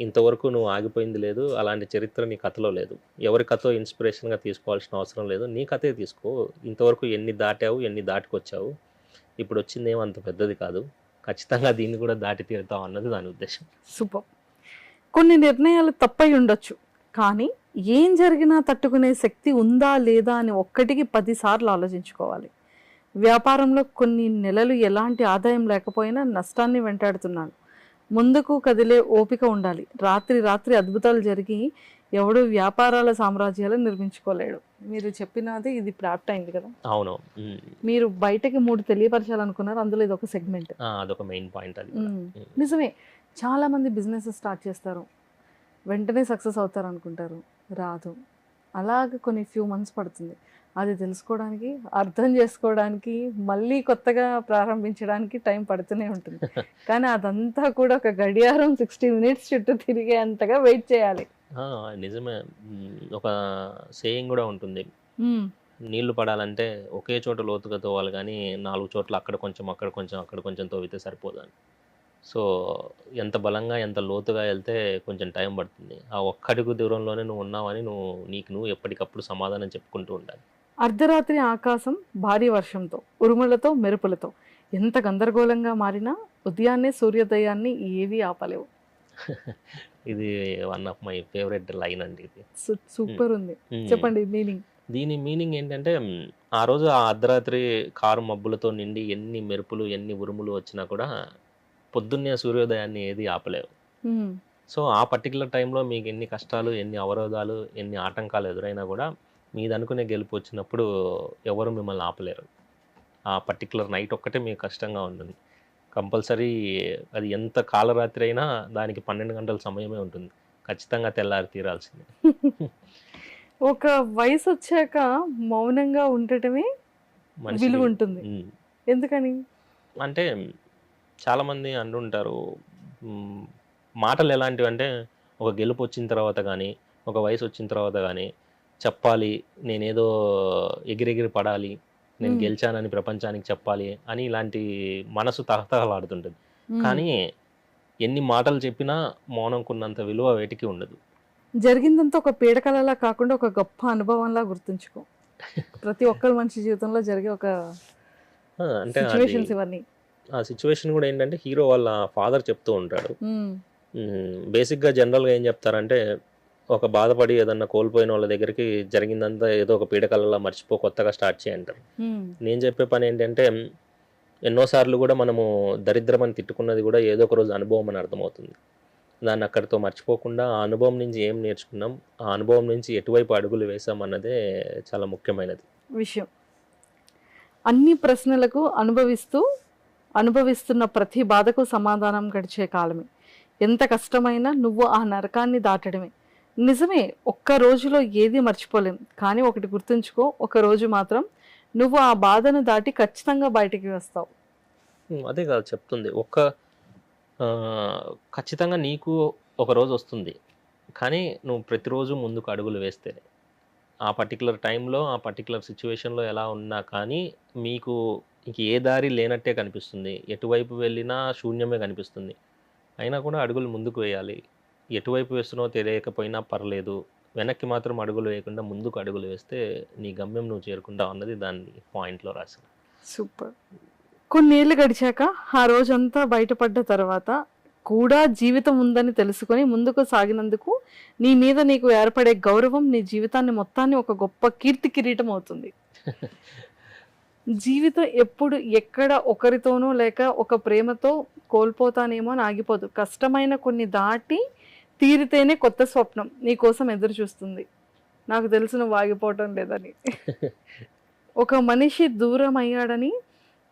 ఇంతవరకు నువ్వు ఆగిపోయింది లేదు. అలాంటి చరిత్ర నీ కథలో లేదు. ఎవరి కథో ఇన్స్పిరేషన్‌గా తీసుకోవాల్సిన అవసరం లేదు. నీ కథే తీసుకో. ఇంతవరకు ఎన్ని దాటావు, ఎన్ని దాటుకొచ్చావు. ఇప్పుడొచ్చిందేం అంత పెద్దది కాదు. ఖచ్చితంగా దీన్ని కూడా దాటి తీరుతావు అన్నది దాని ఉద్దేశ్యం. సూపర్. కొన్ని నిర్ణయాలు తప్పై ఉండొచ్చు. కానీ ఏం జరిగినా తట్టుకునే శక్తి ఉందా లేదా అని ఒక్కటికి 10 సార్లు ఆలోచించుకోవాలి. వ్యాపారంలో కొన్ని నెలలు ఎలాంటి ఆదాయం లేకపోయినా నష్టాన్ని వెంటాడుతున్నాను. ముందుకు కదిలే ఓపిక ఉండాలి. రాత్రి రాత్రి అద్భుతాలు జరిగి ఎవడు వ్యాపారాల సామ్రాజ్యాలు నిర్మించుకోలేడు. మీరు చెప్పినది ఇది ఇప్పుడు యాప్ట్ అయింది కదా. అవును. మీరు బయటకి 3 తెలియపరచాలనుకున్నారు. అందులో ఇది ఒక సెగ్మెంట్. అదొక మెయిన్ పాయింట్ అది కూడా. నిజమే. చాలామంది బిజినెస్ స్టార్ట్ చేస్తారు, వెంటనే సక్సెస్ అవుతారు అనుకుంటారు, రాదు. అలాగ కొన్ని ఫ్యూ మంత్స్ పడుతుంది. అది తెలుసుకోవడానికి, అర్థం చేసుకోవడానికి, మళ్ళీ కొత్తగా ప్రారంభించడానికి టైం పడుతూనే ఉంటుంది. కానీ అదంతా కూడా ఒక గడియారం 60 మినిట్స్ చుట్టూ తిరిగే అంతగా వెయిట్ చేయాలి. నిజమే. ఒక సేయింగ్ కూడా ఉంటుంది. నీళ్లు పడాలంటే ఒకే చోట లోతుగా తోవాలి కానీ 4 చోట్ల అక్కడ కొంచెం అక్కడ కొంచెం అక్కడ కొంచెం తవ్వితే సరిపోదని. సో ఎంత బలంగా ఎంత లోతుగా వెళ్తే కొంచెం టైం పడుతుంది. ఆ ఒక్కడుగు దూరంలోనే నువ్వు ఉన్నావని నీకు నువ్వు ఎప్పటికప్పుడు సమాధానం చెప్పుకుంటూ ఉండాలి. అర్ధరాత్రి ఆకాశం భారీ వర్షంతో, ఉరుములతో, మెరుపులతో ఎంత గందరగోళంగా మారినా ఉదయాన్నే సూర్యోదయాన్ని ఏవి ఆపలేవు. ఇది one of my favourite line అండి ఇది. సూపర్ ఉంది. చెప్పండి మీనింగ్. దీని మీనింగ్ ఏంటంటే ఆ రోజు ఆ అర్ధరాత్రి కారు మబ్బులతో నిండి ఎన్ని మెరుపులు ఎన్ని ఉరుములు వచ్చినా కూడా పొద్దున్నే సూర్యోదయాన్ని ఏది ఆపలేవు. సో ఆ పర్టికులర్ టైంలో మీకు ఎన్ని కష్టాలు ఎన్ని అవరోధాలు ఎన్ని ఆటంకాలు ఎదురైనా కూడా మీది అనుకునే గెలుపు వచ్చినప్పుడు ఎవరు మిమ్మల్ని ఆపలేరు. ఆ పర్టికులర్ నైట్ ఒక్కటే మీకు కష్టంగా ఉంటుంది. కంపల్సరీ అది ఎంత కాలరాత్రి అయినా దానికి 12 గంటల సమయమే ఉంటుంది. ఖచ్చితంగా తెల్లారి తీరాల్సిందే. ఒక వయసు వచ్చాక మౌనంగా ఉండటమే విలువ ఉంటుంది. ఎందుకని అంటే చాలామంది అంటుంటారు మాటలు ఎలాంటివి అంటే ఒక గెలుపు వచ్చిన తర్వాత కానీ ఒక వయసు వచ్చిన తర్వాత కానీ చెప్పాలి, నేనేదో ఎగిరెగిరి పడాలి, నేను గెలిచానని ప్రపంచానికి చెప్పాలి అని ఇలాంటి మనసు తహతహలాడుతుంటుంది. కానీ ఎన్ని మాటలు చెప్పినా మౌనంకున్నంత విలువ వేటికి ఉండదు. జరిగిందంతా ఒక పీడకలలా కాకుండా ఒక గొప్ప అనుభవంలా గుర్తుంచుకో. ప్రతి ఒక్కరి మనిషి జీవితంలో జరిగే ఒక అంటే సిచ్యువేషన్స్ ఇవన్నీ. ఆ సిచ్యువేషన్ కూడా ఏంటంటే హీరో వాళ్ళ ఫాదర్ చెప్తూ ఉంటాడు. బేసిక్గా జనరల్గా ఏం చెప్తారంటే ఒక బాధపడి ఏదన్నా కోల్పోయిన వాళ్ళ దగ్గరికి జరిగిందంతా ఏదో ఒక పీడకలలా మర్చిపో, కొత్తగా స్టార్ట్ చేయంటారు. నేను చెప్పే పని ఏంటంటే ఎన్నోసార్లు కూడా మనము దరిద్రం అని తిట్టుకున్నది కూడా ఏదో ఒక రోజు అనుభవం అని అర్థమవుతుంది. దాన్ని అక్కడితో మర్చిపోకుండా ఆ అనుభవం నుంచి ఏం నేర్చుకున్నాం, ఆ అనుభవం నుంచి ఎటువైపు అడుగులు వేసాం అన్నదే చాలా ముఖ్యమైనది విషయం. అన్ని ప్రశ్నలకు అనుభవిస్తున్న ప్రతి బాధకు సమాధానం గడిచే కాలమే. ఎంత కష్టమైనా నువ్వు ఆ నరకాన్ని దాటడమే. నిజమే, ఒక్క రోజులో ఏది మర్చిపోలేం. కానీ ఒకటి గుర్తుంచుకో, ఒక రోజు మాత్రం నువ్వు ఆ బాధను దాటి ఖచ్చితంగా బయటికి వస్తావు. అదే కాదు చెప్తుంది. ఖచ్చితంగా నీకు ఒక రోజు వస్తుంది. కానీ నువ్వు ప్రతిరోజు ముందుకు అడుగులు వేస్తేనే. ఆ పర్టిక్యులర్ టైంలో, ఆ పర్టిక్యులర్ సిచ్యువేషన్‌లో ఎలా ఉన్నా కానీ మీకు ఇంక ఏ దారి లేనట్టే కనిపిస్తుంది. ఎటువైపు వెళ్ళినా శూన్యమే కనిపిస్తుంది. అయినా కూడా అడుగులు ముందుకు వేయాలి. ఎటువైపు వేస్తున్నావో తెలియకపోయినా పర్లేదు. వెనక్కి మాత్రం అడుగులు వేయకుండా ముందుకు అడుగులు వేస్తే నీ గమ్యం నువ్వు చేరుకుంటావు అన్నది దాన్ని పాయింట్‌లో రాసింది. సూపర్. కొన్నేళ్ళు గడిచాక ఆ రోజంతా బయటపడ్డ తర్వాత కూడా జీవితం ఉందని తెలుసుకొని ముందుకు సాగినందుకు నీ మీద నీకు ఏర్పడే గౌరవం నీ జీవితాన్ని మొత్తాన్ని ఒక గొప్ప కీర్తి కిరీటం అవుతుంది. జీవితం ఎప్పుడు ఎక్కడ ఒకరితోనో లేక ఒక ప్రేమతో కోల్పోతానేమో అని ఆగిపోదు. కష్టమైన కొన్ని దాటి తీరితేనే కొత్త స్వప్నం నీ కోసం ఎదురు చూస్తుంది. నాకు తెలుసు నువ్వు ఆగిపోవటం లేదని. ఒక మనిషి దూరం అయ్యాడని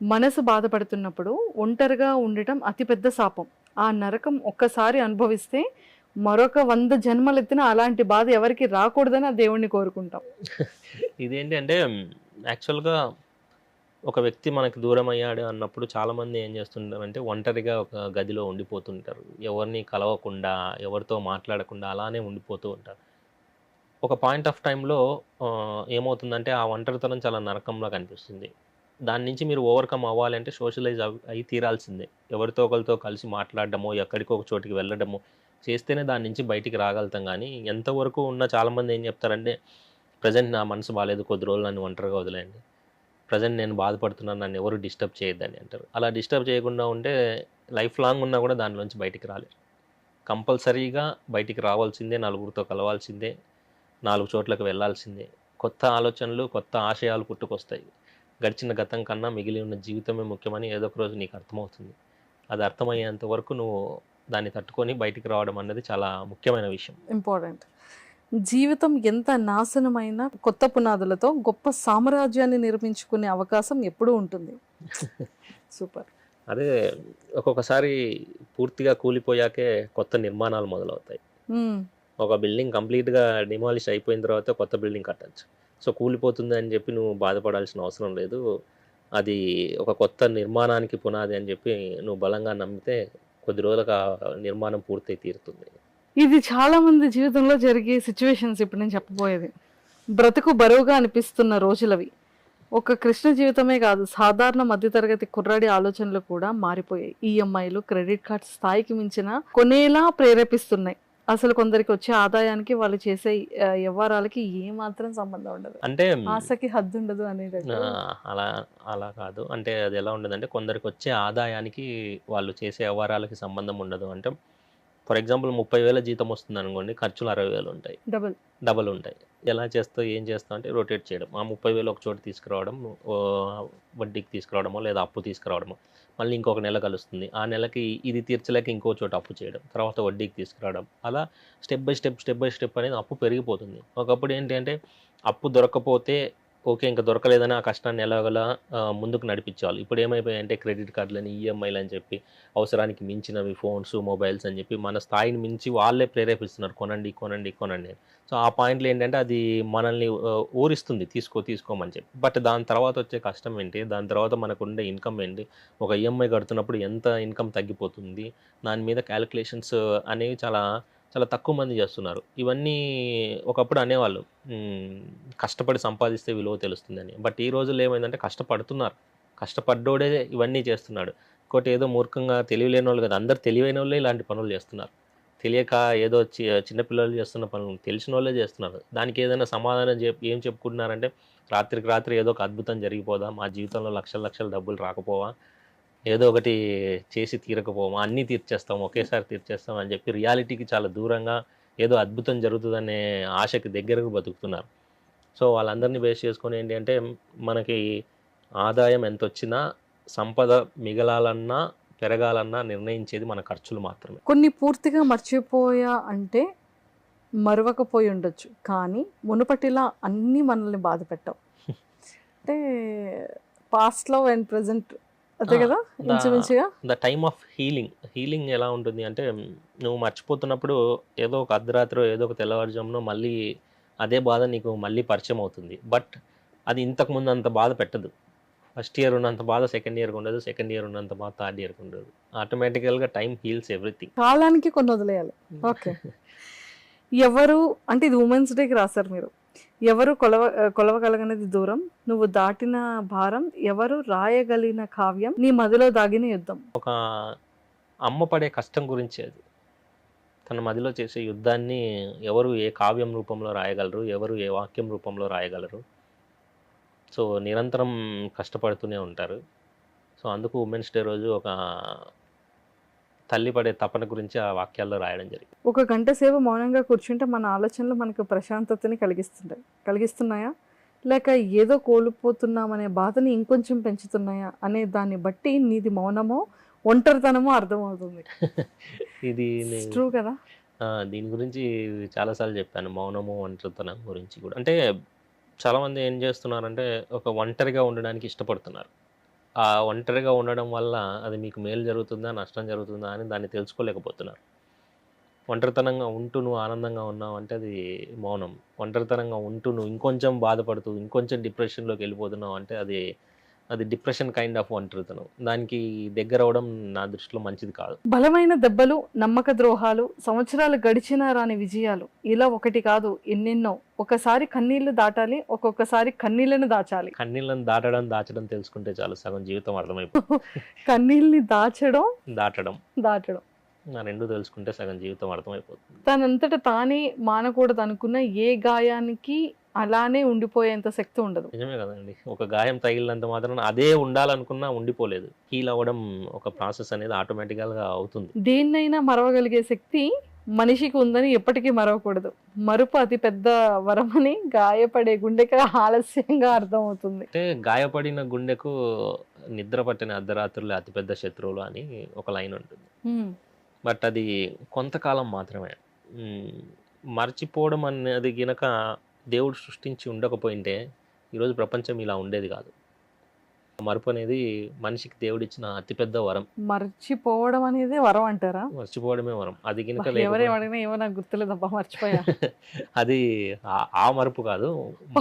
మనసు బాధపడుతున్నప్పుడు ఒంటరిగా ఉండటం అతిపెద్ద శాపం. ఆ నరకం ఒక్కసారి అనుభవిస్తే మరొక 100 జన్మలెత్తిన అలాంటి బాధ ఎవరికి రాకూడదని ఆ దేవుణ్ణి కోరుకుంటాం. ఇదేంటి అంటే యాక్చువల్‌గా ఒక వ్యక్తి మనకి దూరం అయ్యాడు అన్నప్పుడు చాలామంది ఏం చేస్తుంటారంటే ఒంటరిగా ఒక గదిలో ఉండిపోతుంటారు. ఎవరిని కలవకుండా, ఎవరితో మాట్లాడకుండా అలానే ఉండిపోతూ ఉంటారు. ఒక పాయింట్ ఆఫ్ టైంలో ఏమవుతుందంటే ఆ ఒంటరితనం చాలా నరకంలా కనిపిస్తుంది. దాని నుంచి మీరు ఓవర్‌కమ్ అవ్వాలంటే సోషలైజ్ అయ్యి తీరాల్సిందే. ఎవరితో ఒకరితో కలిసి మాట్లాడడమో, ఎక్కడికో ఒక చోటికి వెళ్ళడమో చేస్తేనే దాని నుంచి బయటికి రాగలుగుతాం గానీ, ఎంతవరకు ఉన్న చాలామంది ఏం చెప్తారంటే, "ప్రెజెంట్ నా మనసు బాలేదు. కొద్ది రోజులు నన్ను ఒంటరిగా వదిలేయండి. ప్రెజెంట్ నేను బాధపడుతున్నాను. నన్ను ఎవరు డిస్టర్బ్ చేయొద్దని" అంటారు. అలా డిస్టర్బ్ చేయకుండా ఉంటే లైఫ్ లాంగ్ ఉన్నా కూడా దానిలోంచి బయటికి రాలేరు. కంపల్సరీగా బయటికి రావాల్సిందే, నలుగురితో కలవాల్సిందే, 4 చోట్లకు వెళ్ళాల్సిందే. కొత్త ఆలోచనలు, కొత్త ఆశయాలు పుట్టుకొస్తాయి. గడిచిన గతం కన్నా మిగిలి ఉన్న జీవితమే ముఖ్యమని ఏదో ఒక రోజు నీకు అర్థమవుతుంది. అది అర్థమయ్యేంత వరకు నువ్వు దాన్ని తట్టుకొని బయటికి రావడం అన్నది చాలా ముఖ్యమైన విషయం. ఇంపార్టెంట్. జీవితం ఎంత నాశనమైన కొత్త పునాదులతో గొప్ప సామ్రాజ్యాన్ని నిర్మించుకునే అవకాశం ఎప్పుడూ ఉంటుంది. సూపర్. అదే ఒక్కొక్కసారి పూర్తిగా కూలిపోయాకే కొత్త నిర్మాణాలు మొదలవుతాయి. ఒక బిల్డింగ్ కంప్లీట్‌గా డిమాలిష్ అయిపోయిన తర్వాత కొత్త బిల్డింగ్ కట్టొచ్చు. సో, కూలిపోతుంది అని చెప్పి నువ్వు బాధపడాల్సిన అవసరం లేదు. అది ఒక కొత్త నిర్మాణానికి పునాది అని చెప్పి నువ్వు బలంగా నమ్మితే కొద్ది రోజులకు ఆ నిర్మాణం పూర్తయి తీరుతుంది. ఇది చాలా మంది జీవితంలో జరిగే సిచ్యువేషన్స్ ఇప్పుడు నేను చెప్పబోయేది. బ్రతుకు బరువుగా అనిపిస్తున్న రోజులవి. ఒక కృష్ణ జీవితమే కాదు, సాధారణ మధ్యతరగతి కుర్రాడి ఆలోచనలు కూడా మారిపోయాయి. ఈఎంఐలు, క్రెడిట్ కార్డ్స్ స్థాయికి మించిన కొనేలా ప్రేరేపిస్తున్నాయి. అసలు కొందరికి వచ్చే ఆదాయానికి వాళ్ళు చేసే వ్యవహారాలకి ఏమాత్రం సంబంధం ఉండదు. అంటే ఆశకి హద్దు ఉండదు అనేది. అలా అలా కాదు. అంటే అది ఎలా ఉండదంటే కొందరికి వచ్చే ఆదాయానికి వాళ్ళు చేసే వ్యవహారాలకి సంబంధం ఉండదు. అంటే ఫర్ ఎగ్జాంపుల్ 30,000 జీతం వస్తుంది అనుకోండి, ఖర్చులు 60,000 ఉంటాయి. డబల్ ఉంటాయి. ఎలా చేస్తావు, ఏం చేస్తావు అంటే రొటేట్ చేయడం. ఆ 30,000 ఒక చోట తీసుకురావడం, వడ్డీకి తీసుకురావడమో లేదా అప్పు తీసుకురావడమో, మళ్ళీ ఇంకొక నెల కలుస్తుంది. ఆ నెలకి ఇది తీర్చలేక ఇంకో చోట అప్పు చేయడం, తర్వాత వడ్డీకి తీసుకురావడం, అలా స్టెప్ బై స్టెప్ అనేది అప్పు పెరిగిపోతుంది. ఒకప్పుడు ఏంటి అంటే అప్పు దొరకకపోతే ఓకే, ఇంకా దొరకలేదని ఆ కష్టాన్ని ఎలాగోలా ముందుకు నడిపించేవాళ్ళు. ఇప్పుడు ఏమైపోయాయంటే క్రెడిట్ కార్డులని, ఈఎంఐలు అని చెప్పి అవసరానికి మించినవి ఫోన్స్, మొబైల్స్ అని చెప్పి మన స్థాయిని మించి వాళ్ళే ప్రేరేపిస్తున్నారు, కొనండి కొనండి కొనండి. సో ఆ పాయింట్లో ఏంటంటే అది మనల్ని ఊరిస్తుంది, తీసుకోమని చెప్పి. బట్ దాని తర్వాత వచ్చే కష్టం ఏంటి, దాని తర్వాత మనకు ఉండే ఇన్కమ్ ఏంటి, ఒక ఈఎంఐ కడుతున్నప్పుడు ఎంత ఇన్కమ్ తగ్గిపోతుంది, దాని మీద క్యాలిక్యులేషన్స్ అనేవి చాలా చాలా తక్కువ మంది చేస్తున్నారు. ఇవన్నీ ఒకప్పుడు అనేవాళ్ళు కష్టపడి సంపాదిస్తే విలువ తెలుస్తుందని. బట్ ఈ రోజుల్లో ఏమైందంటే కష్టపడుతున్నారు, కష్టపడ్డోడే ఇవన్నీ చేస్తున్నాడు. ఇంకోటి ఏదో మూర్ఖంగా తెలియలేని వాళ్ళు కదా, అందరు తెలివైన వాళ్ళే ఇలాంటి పనులు చేస్తున్నారు. తెలియక ఏదో చిన్నపిల్లలు చేస్తున్న పనులు తెలిసిన వాళ్ళే చేస్తున్నారు. దానికి ఏదైనా సమాధానం ఏం చెప్పుకుంటున్నారంటే రాత్రికి రాత్రి ఏదో ఒక అద్భుతం జరిగిపోదా, మా జీవితంలో లక్షల లక్షల డబ్బులు రాకపోవా, ఏదో ఒకటి చేసి తీరకపోవా, అన్నీ తీర్చేస్తాం, ఒకేసారి తీర్చేస్తాం అని చెప్పి రియాలిటీకి చాలా దూరంగా ఏదో అద్భుతం జరుగుతుందనే ఆశకి దగ్గరకు బతుకుతున్నారు. సో వాళ్ళందరినీ బేస్ చేసుకొని ఏంటి అంటే మనకి ఆదాయం ఎంత వచ్చినా సంపద మిగలాలన్నా పెరగాలన్నా నిర్ణయించేది మన ఖర్చులు మాత్రమే. కొన్ని పూర్తిగా మర్చిపోయా అంటే మరవకపోయి ఉండొచ్చు, కానీ మునుపటిలా అన్నీ మనల్ని బాధ పెట్టవు. అంటే పాస్ట్ లో అండ్ ప్రెసెంట్ అదే కదా ద ఇంచుమించుగా. ద టైమ్ ఆఫ్ హీలింగ్ ఎలా ఉంటుంది అంటే నువ్వు మర్చిపోతున్నప్పుడు ఏదో ఒక అర్ధరాత్రో ఏదో ఒక తెల్లవారుజామునో మళ్ళీ అదే బాధ నీకు మళ్ళీ పరిచయం అవుతుంది. బట్ అది ఇంతకు ముందు అంత బాధ పెట్టదు. ఫస్ట్ ఇయర్ ఉన్నంత బాధ సెకండ్ ఇయర్కి ఉండదు, సెకండ్ ఇయర్ ఉన్నంత బాధ థర్డ్ ఇయర్కి ఉండదు. ఆటోమేటికల్గా టైం హీల్స్ ఎవ్రీథింగ్. కాలానికి కొన్ని వదిలేయాలి. ఓకే. ఎవరు అంటే ఇది ఉమెన్స్ డేకి రాశారు మీరు. ఎవరు కొలవగలగనేది దూరం, నువ్వు దాటిన భారం, ఎవరు రాయగలిగిన కావ్యం, నీ మదిలో దాగిన యుద్ధం. ఒక అమ్మ పడే కష్టం గురించి అది. తన మదిలో చేసే యుద్ధాన్ని ఎవరు ఏ కావ్యం రూపంలో రాయగలరు, ఎవరు ఏ వాక్యం రూపంలో రాయగలరు. సో నిరంతరం కష్టపడుతూనే ఉంటారు. సో అందుకు ఉమెన్స్ డే రోజు ఒక తల్లి పడే తపన గురించి ఆ వాక్యాల్లో రాయడం జరిగింది. ఒక గంట సేపు మౌనంగా కూర్చుంటే మన ఆలోచనలు మనకు ప్రశాంతతని కలిగిస్తున్నాయా, లేక ఏదో కోల్పోతున్నామనే బాధని ఇంకొంచెం పెంచుతున్నాయా అనే దాన్ని బట్టి నీది మౌనమో ఒంటరితనమో అర్థమవుతుంది. ఇది ట్రూ కదా. దీని గురించి చాలాసార్లు చెప్పాను, మౌనము ఒంటరితనం గురించి కూడా. అంటే చాలామంది ఏం చేస్తున్నారంటే ఒక ఒంటరిగా ఉండడానికి ఇష్టపడుతున్నారు. ఆ ఒంటరిగా ఉండడం వల్ల అది మీకు మేలు జరుగుతుందా నష్టం జరుగుతుందా అని దాన్ని తెలుసుకోలేకపోతున్నారు. ఒంటరితనంగా ఉంటూ నువ్వు ఆనందంగా ఉన్నావు అంటే అది మౌనం. ఒంటరితనంగా ఉంటూ నువ్వు ఇంకొంచెం బాధపడుతూ ఇంకొంచెం డిప్రెషన్లోకి వెళ్ళిపోతున్నావు అంటే అది డిప్రెషన్ కైండ్ ఆఫ్ ఒంటరితనం. దానికి దగ్గర అవడం నా దృష్టిలో మంచిది కాదు. బలమైన దెబ్బలు, నమ్మక ద్రోహాలు, సంవత్సరాలు గడిచినా రాని విజయాలు, ఇలా ఒకటి కాదు ఎన్నెన్నో. ఒకసారి కన్నీళ్లు దాటాలి, ఒక్కొక్కసారి కన్నీళ్లను దాచాలి. కన్నీళ్ళని దాచడం తెలుసుకుంటే చాలు, సగం జీవితం అర్థమైపోతుంది. కన్నీళ్ళని దాచడం నా రెండు తెలుసుకుంటే సగం జీవితం అర్థమైపోతుంది. తనంతట తానే మానకూడదు అనుకున్న ఏ గాయానికి అలానే ఉండిపోయేంత శక్తి ఉండదు. నిజమే కదండి. ఒక గాయం తగిలినంత మాత్రం అదే ఉండాలనుకున్నా ఉండిపోలేదు. హీల్ అవ్వడం ఒక ప్రాసెస్ అనేది ఆటోమేటిక్గా అవుతుంది. దేన్నైనా మరవగలిగే శక్తి మనిషికి ఉందని ఎప్పటికీ మరవకూడదు. మరుపు అతి పెద్ద వరమని గాయపడే గుండెకి ఆలస్యంగా అర్థం అవుతుంది. అంటే గాయపడిన గుండెకు నిద్ర పట్టిన అర్ధరాత్రులు అతిపెద్ద శత్రువులు అని ఒక లైన్ ఉంటుంది. బట్ అది కొంతకాలం మాత్రమే. మర్చిపోవడం అనేది గినక దేవుడు సృష్టించి ఉండకపోయింటే ఈరోజు ప్రపంచం ఇలా ఉండేది కాదు. మరుపు అనేది మనిషికి దేవుడిచ్చిన అతిపెద్ద వరం. మర్చిపోవడం అనేది వరం అంటారా? మర్చిపోవడమే వరం. అది గినక ఎవరేమడిగినా ఏమో నాకు గుర్తులేదబ్బా, మర్చిపోయా. అది ఆ మరుపు కాదు,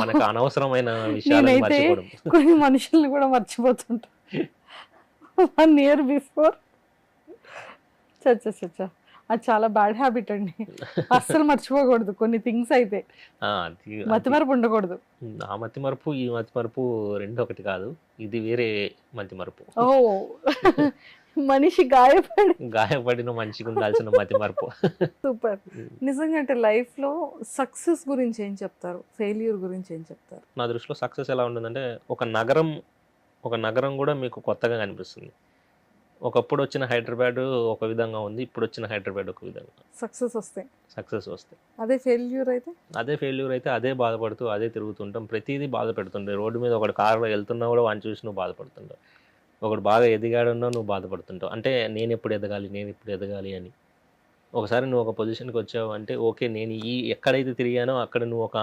మనకు అనవసరమైన విషయాలు మర్చిపోవడం. కొన్ని మనుషుల్ని కూడా మర్చిపోతుంటా. 1 year బిఫోర్ చచ్చా అది చాలా బ్యాడ్ హ్యాబిట్ అండి. అస్సలు మర్చిపోకూడదు కొన్ని థింగ్స్. అయితే మతిమరుపు ఉండకూడదు. ఆ మతిమరుపు ఈ మతిమరుపు రెండు ఒకటి కాదు. ఇది వేరే మతిమరుపు. ఓ మనిషి గాయపడిన మనిషికి ఉండాల్సిన మతిమరుపు. సూపర్. నిజంగా అంటే లైఫ్ లో సక్సెస్ గురించి ఏం చెప్తారు, ఫెయిల్యూర్ గురించి ఏం చెప్తారు? నా దృష్టిలో సక్సెస్ ఎలా ఉంటుందంటే ఒక నగరం కూడా మీకు కొత్తగా కనిపిస్తుంది. ఒకప్పుడు వచ్చిన హైదరాబాద్ ఒక విధంగా ఉంది, ఇప్పుడు వచ్చిన హైదరాబాద్ ఒక విధంగా. సక్సెస్ వస్తే అదే ఫెయిల్యూర్ అయితే అదే బాధపడుతూ అదే తిరుగుతుంటాం. ప్రతిదీ బాధ పెడుతుండే. రోడ్డు మీద ఒకటి కారులో వెళ్తున్నా కూడా వాడిని చూసి నువ్వు బాధపడుతుంటావు. ఒకటి బాగా ఎదిగాడున్నా నువ్వు బాధపడుతుంటావు. అంటే నేను ఎప్పుడు ఎదగాలి అని. ఒకసారి నువ్వు ఒక పొజిషన్కి వచ్చావు అంటే ఓకే, నేను ఎక్కడైతే తిరిగానో అక్కడ నువ్వు ఒక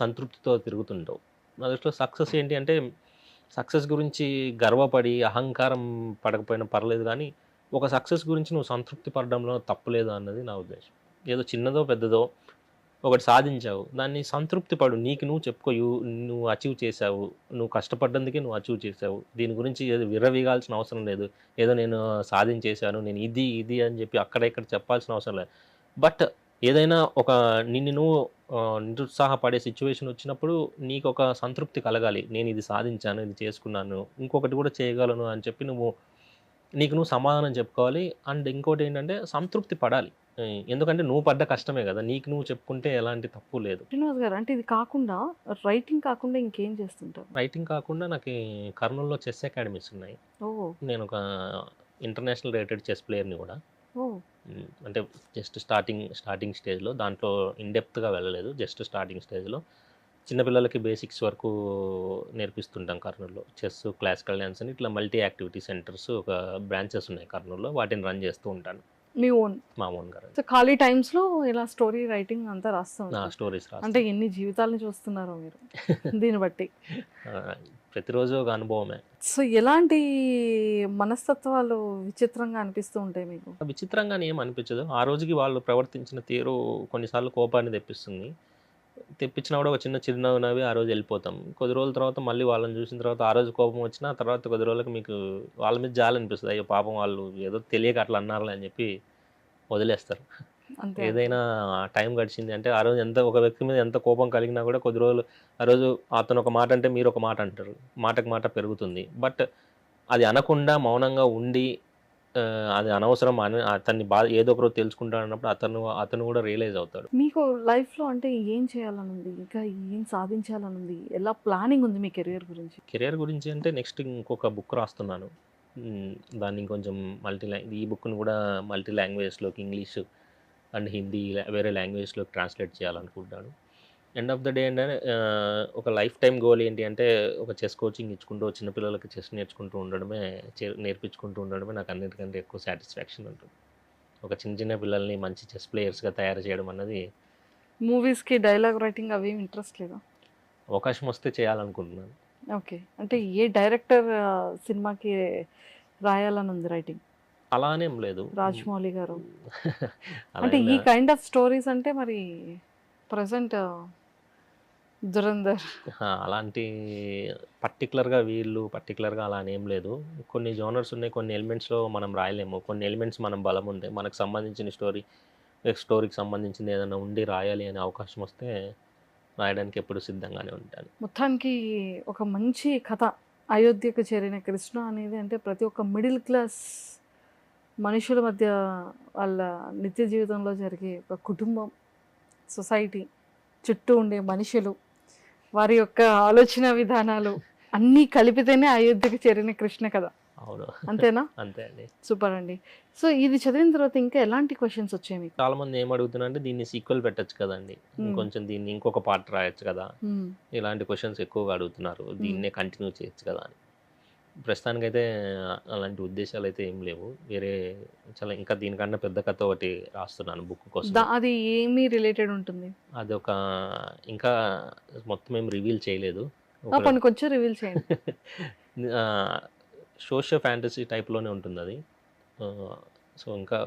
సంతృప్తితో తిరుగుతుంటావు. నా దృష్టిలో సక్సెస్ ఏంటి అంటే సక్సెస్ గురించి గర్వపడి అహంకారం పడకపోయినా పర్లేదు, కానీ ఒక సక్సెస్ గురించి నువ్వు సంతృప్తి పడడంలో తప్పులేదు అన్నది నా ఉద్దేశం. ఏదో చిన్నదో పెద్దదో ఒకటి సాధించావు, దాన్ని సంతృప్తి పడు. నీకు నువ్వు చెప్పుకో, నువ్వు అచీవ్ చేసావు, నువ్వు కష్టపడ్డందుకే నువ్వు అచీవ్ చేసావు. దీని గురించి ఏదో విర్రవీగాల్సిన అవసరం లేదు. ఏదో నేను సాధించేశాను, నేను ఇది అని చెప్పి అక్కడ ఇక్కడ చెప్పాల్సిన అవసరం లేదు. బట్ ఏదైనా ఒక నిన్ను నువ్వు నిరుత్సాహపడే సిచ్యువేషన్ వచ్చినప్పుడు నీకు ఒక సంతృప్తి కలగాలి. నేను ఇది సాధించాను, ఇది చేసుకున్నాను, ఇంకొకటి కూడా చేయగలను అని చెప్పి నీకు నువ్వు సమాధానం చెప్పుకోవాలి. అండ్ ఇంకోటి ఏంటంటే సంతృప్తి పడాలి. ఎందుకంటే నువ్వు పడ్డ కష్టమే కదా, నీకు నువ్వు చెప్పుకుంటే ఎలాంటి తప్పు లేదు. శ్రీనివాస్ గారు, అంటే ఇది కాకుండా రైటింగ్ కాకుండా ఇంకేం చేస్తుంటారు? రైటింగ్ కాకుండా నాకు కర్నూలులో చెస్ అకాడమీస్ ఉన్నాయి. నేను ఒక ఇంటర్నేషనల్ రేటెడ్ చెస్ ప్లేయర్ని కూడా. అంటే జస్ట్ స్టార్టింగ్ స్టేజ్లో, దాంట్లో ఇన్డెప్త్గా వెళ్ళలేదు. జస్ట్ స్టార్టింగ్ స్టేజ్లో చిన్నపిల్లలకి బేసిక్స్ వరకు నేర్పిస్తుంటాం కర్నూలులో. చెస్, క్లాసికల్ డ్యాన్స్ అని ఇట్లా మల్టీ యాక్టివిటీ సెంటర్స్ ఒక బ్రాంచెస్ ఉన్నాయి కర్నూలులో. వాటిని రన్ చేస్తూ ఉంటాను. మా ఓన్ గారు. సో ఖాళీ టైమ్స్లో ఇలా స్టోరీ రైటింగ్ అంతా రాస్తాం. స్టోరీస్ అంటే ఎన్ని జీవితాలను చూస్తున్నారో మీరు దీన్ని బట్టి. ప్రతిరోజు ఒక అనుభవమే. సో ఎలాంటి మనస్తత్వాలు విచిత్రంగా అనిపిస్తూ ఉంటాయి మీకు? విచిత్రంగానే ఏం అనిపించదు. ఆ రోజుకి వాళ్ళు ప్రవర్తించిన తీరు కొన్నిసార్లు కోపాన్ని తెప్పిస్తుంది. తెప్పించినా కూడా ఒక చిన్న చిరునవ్వు నవ్వి ఆ రోజు వెళ్ళిపోతాం. కొద్ది రోజుల తర్వాత మళ్ళీ వాళ్ళని చూసిన తర్వాత ఆ రోజు కోపం వచ్చినా తర్వాత కొద్ది రోజులకి మీకు వాళ్ళ మీద జాలనిపిస్తది. అయ్యో పాపం వాళ్ళు ఏదో తెలియక అట్లా అన్నారులే అని చెప్పి వదిలేస్తారు. అంతే. ఏదైనా టైం గడిచింది అంటే ఆ రోజు ఎంత ఒక వ్యక్తి మీద ఎంత కోపం కలిగినా కూడా కొద్ది రోజులు ఆ రోజు అతను ఒక మాట అంటే మీరు ఒక మాట అంటారు. మాటకు మాట పెరుగుతుంది. బట్ అది అనకుండా మౌనంగా ఉండి అది అనవసరం అని అతన్ని ఏదో ఒక రోజు తెలుసుకుంటాడన్నప్పుడు అతను కూడా రియలైజ్ అవుతాడు. మీకు లైఫ్లో అంటే ఏం చేయాలని ఉంది, ఇంకా ఏం సాధించాలని ఉంది, ఎలా ప్లానింగ్ ఉంది మీ కెరియర్ గురించి? కెరియర్ గురించి అంటే నెక్స్ట్ ఇంకొక బుక్ రాస్తున్నాను. దాన్ని ఇంకొంచెం ఈ బుక్ను కూడా మల్టీ లాంగ్వేజెస్లోకి ఇంగ్లీష్ అండ్ హిందీ వేరే లాంగ్వేజ్లోకి ట్రాన్స్లేట్ చేయాలనుకుంటాను. ఎండ్ ఆఫ్ ద డే ఏంటంటే ఒక లైఫ్ టైం గోల్ ఏంటి అంటే ఒక చెస్ కోచింగ్ ఇచ్చుకుంటూ చిన్నపిల్లలకి చెస్ నేర్పించుకుంటూ ఉండడమే నాకు అన్నిటికంటే ఎక్కువ సాటిస్ఫాక్షన్ ఉంటుంది. ఒక చిన్న పిల్లల్ని మంచి చెస్ ప్లేయర్స్గా తయారు చేయడం అన్నది. మూవీస్కి డైలాగ్ రైటింగ్ అవేం ఇంట్రెస్ట్ లేదా? అవకాశం వస్తే చేయాలనుకుంటున్నాను. ఓకే, అంటే ఏ డైరెక్టర్ సినిమాకి రాయాలని ఉంది రైటింగ్? అలానేం లేదు. రాజమౌళి గారు అలా అంటే ఏం ఈ లేదు. కైండ్ ఆఫ్ స్టోరీస్ అంటే మరి ప్రజెంట్ దురంధర్ అలాంటి పర్టికులర్గా పర్టికులర్గా అలా అని ఏం లేదు. కొన్ని జోనర్స్ ఉన్నాయి, కొన్ని ఎలిమెంట్స్లో మనం రాయలేము. కొన్ని ఎలిమెంట్స్ మనం బలం ఉంటాయి. మనకు సంబంధించిన స్టోరీకి సంబంధించింది ఏదైనా ఉండి రాయాలి అనే అవకాశం వస్తే రాయడానికి ఎప్పుడు సిద్ధంగానే ఉంటాను. మొత్తానికి ఒక మంచి కథ. అయోధ్యకు చేరిన కృష్ణ అనేది అంటే ప్రతి ఒక్క మిడిల్ క్లాస్ మనుషుల మధ్య వాళ్ళ నిత్య జీవితంలో జరిగే ఒక కుటుంబం, సొసైటీ, చుట్టూ ఉండే మనుషులు, వారి యొక్క ఆలోచన విధానాలు అన్నీ కలిపితేనే అయోధ్యకు చేరిన కృష్ణ కథ. అవును, అంతేనా? అంతే అండి. సూపర్ అండి. సో ఇది చదివిన తర్వాత ఇంకా ఎలాంటి క్వశ్చన్స్ వచ్చాయి మీకు? చాలా మంది ఏం అడుగుతున్నారంటే దీన్ని సీక్వెల్ పెట్టచ్చు కదండి, ఇంకొంచెం దీన్ని ఇంకొక పార్ట్ రాయొచ్చు కదా, ఇలాంటి క్వశ్చన్స్ ఎక్కువగా అడుగుతున్నారు. దీన్నే కంటిన్యూ చేయొచ్చు కదా అని. ప్రస్తుతానికైతే అలాంటి ఉద్దేశాలు అయితే ఏం లేవు. వేరే ఇంకా దీనికన్నా పెద్ద కథ ఒకటి రాస్తున్నాను బుక్ కోసం. అది ఏమి రిలేటెడ్ ఉంటుంది? అది ఇంకా మొత్తం ఏం రివీల్ చేయలేదు. కొన్ని కొంచెం రివీల్ చేయండి. సోషల్ ఫ్యాంటసీ టైప్లోనే ఉంటుంది అది. సో ఇంకా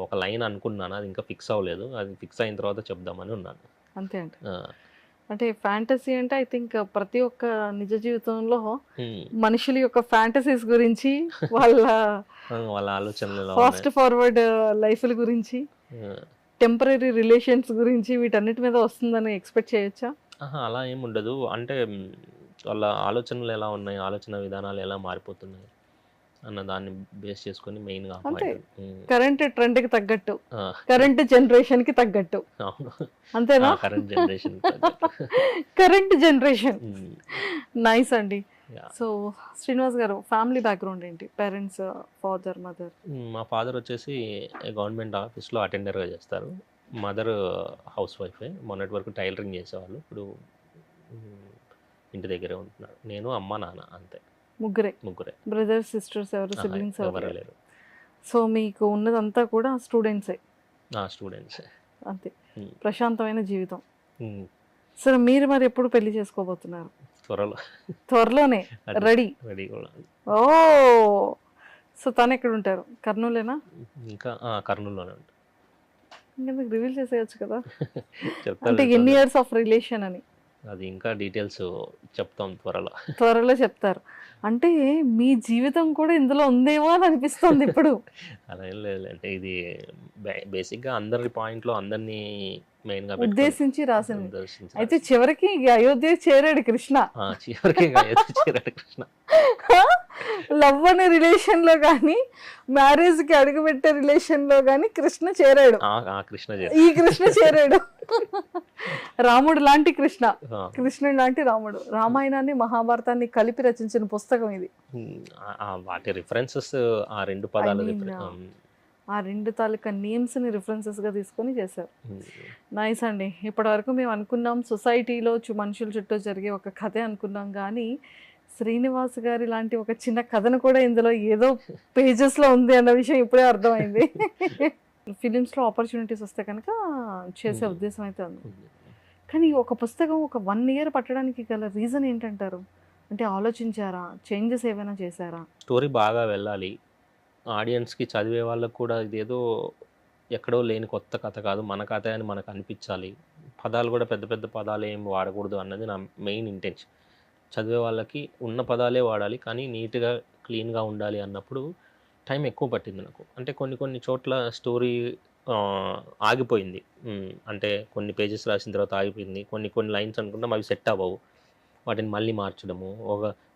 ఒక లైన్ అనుకున్నాను, అది ఇంకా ఫిక్స్ అవ్వలేదు. అది ఫిక్స్ అయిన తర్వాత చెప్దామని ఉన్నాను. అంతే అంటే అంటే ఫ్యాంటసీ అంటే ఐ థింక్ ప్రతి ఒక్క నిజ జీవితంలో మనుషుల యొక్క ఫ్యాంటసీస్ గురించి, వాళ్ళ ఆలోచనలు, ఫాస్ట్ ఫార్వర్డ్ లైఫ్ల గురించి, టెంపరీ రిలేషన్స్ గురించి, వీటన్నిటి మీద వస్తుందని ఎక్స్పెక్ట్ చేయొచ్చా? అలా ఏమి ఉండదు. అంటే వాళ్ళ ఆలోచనలు ఎలా ఉన్నాయి, ఆలోచన విధానాలు ఎలా మారిపోతున్నాయి అన్న దాన్ని బేస్ చేసుకొని మెయిన్గా కరెంట్ ట్రెండ్కి తగ్గట్టు, కరెంట్ జనరేషన్కి తగ్గట్టు. అంతేనా? Current generation. నైస్ అండి. So Srinivas garu, family background ఏంటి? Parents, father, mother? మా ఫాదర్ వచ్చేసి గవర్నమెంట్ ఆఫీస్లో అటెండర్గా చేస్తారు. మదర్ హౌస్ వైఫే. మొన్నటి వరకు టైలరింగ్ చేసేవాళ్ళు. ఇప్పుడు ఇంటి దగ్గరే ఉంటున్నారు. నేను, అమ్మ, నాన్న, అంతే. ముగ్గురే. బ్రదర్స్, సిస్టర్స్ ఎవరు, సిబ్లింగ్స్ ఎవరు లేరు. సో మీకు ఉన్నదంతా కూడా స్టూడెంట్సే? స్టూడెంట్సే. అంతే. ప్రశాంతమైన జీవితం. సరే, మీరు మరి ఎప్పుడు పెళ్లి చేసుకోబోతున్నారు? త్వరలోనే. రెడీ? ఓ, సో తను ఎక్కడ ఉంటారు? కర్నూలేనా? ఇంకా కర్నూలులోనే ఉంటారు. ఇంకా రివీల్ చేసేయచ్చు కదా, అంటే ఎన్ని ఇయర్స్ ఆఫ్ రిలేషన్ అని? అది ఇంకా డీటెయిల్స్ చెప్తాం త్వరలో చెప్తారు. అంటే మీ జీవితం కూడా ఇందులో ఉందేమో అని అనిపిస్తుంది ఇప్పుడు. అలా ఏం లేదు. అంటే ఇది బేసిక్గా అందరి పాయింట్లో అందరినీ మెయిన్గా ఉద్దేశించి రాసింది. అయితే చివరికి అయోధ్య చేరాడు కృష్ణ. లవ్ అనే రిలేషన్ లో కానీ, మ్యారేజ్ కి అడుగు పెట్టే రిలేషన్ లో కానీ కృష్ణ చేరాడు. ఈ కృష్ణ చేరాడు. రాముడు లాంటి కృష్ణ, కృష్ణుడు లాంటి రాముడు. రామాయణాన్ని, మహాభారతాన్ని కలిపి రచించిన పుస్తకం ఇది. వాటి రిఫరెన్సెస్ ఆ రెండు పదాలు, ఆ రెండు తాలూకా నేమ్స్ ని రిఫరెన్సెస్ గా తీసుకొని చేశారు. నైస్ అండి. ఇప్పటి వరకు మేము అనుకున్నాం సొసైటీలో మనుషుల చుట్టూ జరిగే ఒక కథే అనుకున్నాం, కానీ శ్రీనివాస్ గారి లాంటి ఒక చిన్న కథను కూడా ఇందులో ఏదో పేజెస్ లో ఉంది అన్న విషయం ఇప్పుడే అర్థమైంది. ఫిలిమ్స్ లో ఆపర్చునిటీస్ వస్తే కనుక చేసే ఉద్దేశం అయితే ఉంది. కానీ ఒక పుస్తకం ఒక 1 year పట్టడానికి గల రీజన్ ఏంటంటారు? అంటే ఆలోచించారా? చేంజెస్ ఏమైనా చేశారా? స్టోరీ బాగా వెళ్ళాలి. ఆడియన్స్‌కి చదివే వాళ్ళకి కూడా ఇదేదో ఎక్కడో లేని కొత్త కథ కాదు. మన కథే అని మనకు అనిపించాలి. పదాలు కూడా పెద్ద పెద్ద పదాలు ఏమి వాడకూడదు అన్నది నా మెయిన్ ఇంటెన్షన్. చదివే వాళ్ళకి ఉన్న పదాలే వాడాలి. కానీ నీట్‌గా, క్లీన్‌గా ఉండాలి అన్నప్పుడు టైం ఎక్కువ పట్టింది నాకు. అంటే కొన్ని కొన్ని చోట్ల స్టోరీ ఆగిపోయింది. అంటే కొన్ని పేజెస్ రాసిన తర్వాత ఆగిపోయింది. కొన్ని కొన్ని లైన్స్ అనుకుంటాం అవి సెట్ అవ్వవు. వాటిని మళ్ళీ మార్చడము.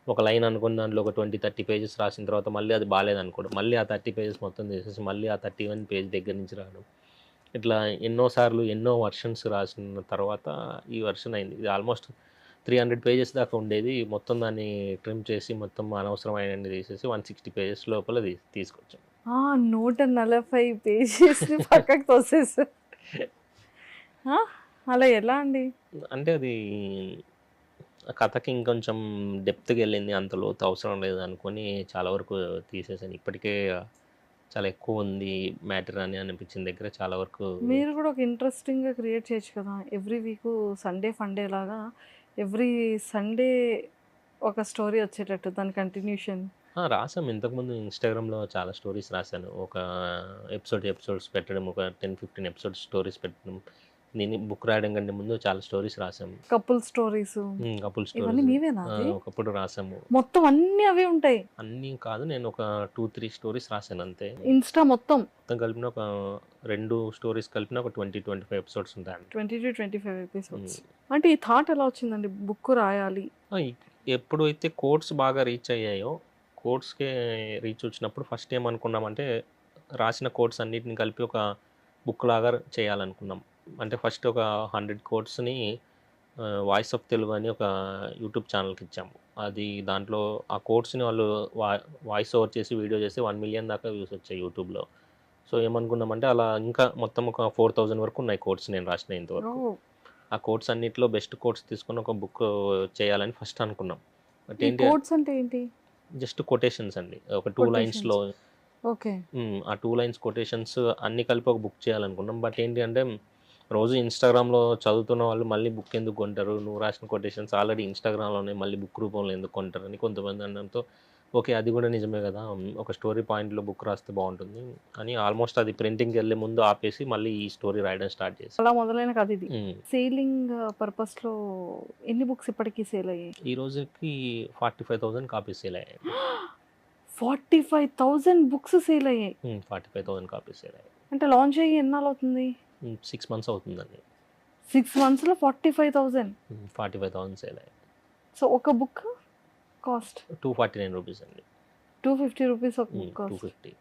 ఒక లైన్ అనుకున్న దాంట్లో ఒక 20, 30 పేజెస్ రాసిన తర్వాత మళ్ళీ అది బాలేదనుకోవడం. మళ్ళీ ఆ 30 పేజెస్ మొత్తం తీసేసి మళ్ళీ ఆ 31 పేజ్ దగ్గర నుంచి రాయడం. ఇట్లా ఎన్నో సార్లు ఎన్నో వర్షన్స్ రాసిన తర్వాత ఈ వర్షన్ అయింది. ఇది ఆల్మోస్ట్ 300 పేజెస్ దాకా ఉండేది. మొత్తం దాన్ని ట్రిమ్ చేసి మొత్తం అనవసరమైనన్ని తీసేసి 160 పేజెస్ లోపల తీసుకొచ్చాం. 140 పేజెస్‌ని పక్కకు తోసేసారు. ఆ! అలా ఎలా అండి? అంటే అది ఆ కథకి ఇంకొంచెం డెప్త్‌గా వెళ్ళింది. అంత లోతు అవసరం లేదు అనుకోని చాలా వరకు తీసేసాను. ఇప్పటికే చాలా ఎక్కువ ఉంది మ్యాటర్ అని అనిపించిన దగ్గర చాలా వరకు మీరు కూడా ఒక ఇంట్రెస్టింగ్‌గా క్రియేట్ చేయొచ్చు కదా! ఎవ్రీ వీకు సండే ఫండే లాగా ఎవ్రీ సండే ఒక స్టోరీ వచ్చేటట్టు దాని కంటిన్యూషన్. రాసాం. ఇంతకుముందు ఇన్‌స్టాగ్రామ్‌లో చాలా స్టోరీస్ రాశాను. ఒక ఎపిసోడ్స్ పెట్టడం, ఒక 10, 15 ఎపిసోడ్స్ స్టోరీస్ పెట్టడం. నేను బుక్ రాయడం కంటే ముందు చాలా స్టోరీస్ రాసాము. కపుల్ స్టోరీసు కపుల్ ఇవన్నీ స్టోరీస్ మీవేనా అది? ఒకప్పుడు రాసాము. మొత్తం అన్నీ అవే ఉంటాయి. అన్నీ కాదు, నేను ఒక 2, 3 స్టోరీస్ రాశాను అంతే. ఇన్‌స్టా మొత్తం మొత్తం కలిపిన ఒక 2 స్టోరీస్ కలిపిన ఒక 20, 25 ఎపిసోడ్స్ ఉంటాయండి. 20-25 ఎపిసోడ్స్. అంటే ఈ థాట్ ఎలా వచ్చిందండి? బుక్ రాయాలి. ఎప్పుడైతే కోట్స్ బాగా రీచ్ అయ్యాయో, కోట్స్‌కే రీచ్ వచ్చినప్పుడు ఫస్ట్ ఏమనుకున్నామంటే రాసిన కోట్స్ అన్నిటిని కలిపి ఒక బుక్ లాగా చేయాలనుకున్నాం. అంటే ఫస్ట్ ఒక 100 కోట్స్‌ని వాయిస్ ఆఫ్ తెలుగు అని ఒక యూట్యూబ్ ఛానల్‌కి ఇచ్చాము. అది దాంట్లో ఆ కోట్స్‌ని వాళ్ళు వాయిస్ ఓవర్ చేసి వీడియో చేసి 1 మిలియన్ దాకా వ్యూస్ వచ్చాయి యూట్యూబ్‌లో. సో ఏమనుకున్నామంటే అలా ఇంకా మొత్తం ఒక 4000 వరకు ఉన్నాయి కోట్స్ నేను రాసినవి ఇంతవరకు. ఓహ్! ఆ కోట్స్ అన్నిట్లో బెస్ట్ కోట్స్ తీసుకొని ఒక బుక్ చేయాలని ఫస్ట్ అనుకున్నాం. బట్ ఈ ఏంటి కోట్స్ అంటే ఏంటి? జస్ట్ కొటేషన్స్ అండి. ఒక 2 లైన్స్‌లో ఓకే. ఆ 2 లైన్స్ కొటేషన్స్ అన్నీ కలిపి ఒక బుక్ చేయాలనుకున్నాం. బట్ ఏంటి అంటే రోజు ఇన్‌స్టాగ్రామ్‌లో చదువుతున్న వాళ్ళు మళ్ళీ బుక్ ఎందుకు కొంటారు? నువ్వు రాసిన కొటేషన్స్ ఆల్రెడీ ఇన్‌స్టాగ్రామ్‌లోనే మళ్ళీ బుక్ రూపంలో ఎందుకు కొంటారని కొంతమంది అనడంతో ఓకే. అది కూడా నిజమే కదా! ఒక స్టోరీ పాయింట్‌లో బుక్ రాస్తే బాగుంటుంది అని ఆల్మోస్ట్ అది ప్రింటింగ్‌కి వెళ్ళే ముందు ఆపేసి మళ్ళీ ఈ స్టోరీ రాయడం స్టార్ట్ చేశాను. అలా మొదలైన కథ ఇది. హ్మ్. సేలింగ్ పర్పస్‌లో ఎన్ని బుక్స్ ఇప్పటికి సేల్ అయ్యాయి? ఈ రోజుకి 45,000 కాపీస్ సేల్ అయ్యాయి. 45,000 బుక్స్ సేల్ అయ్యాయి. 45,000 కాపీస్ సేల్ అయ్యాయి. అంటే లాంచ్ అయ్యి ఎన్నాళ్ళు అవుతుంది? 6 మంత్స్ అవుతుందండి. 6 మంత్స్‌లో 45,000. 45,000 సేల్ అయ్యాయి. సో ఒక బుక్ కాస్ట్ 249 రూపీస్ అండి. 250 రూపీస్ ఒక బుక్ కాస్ట్. 250.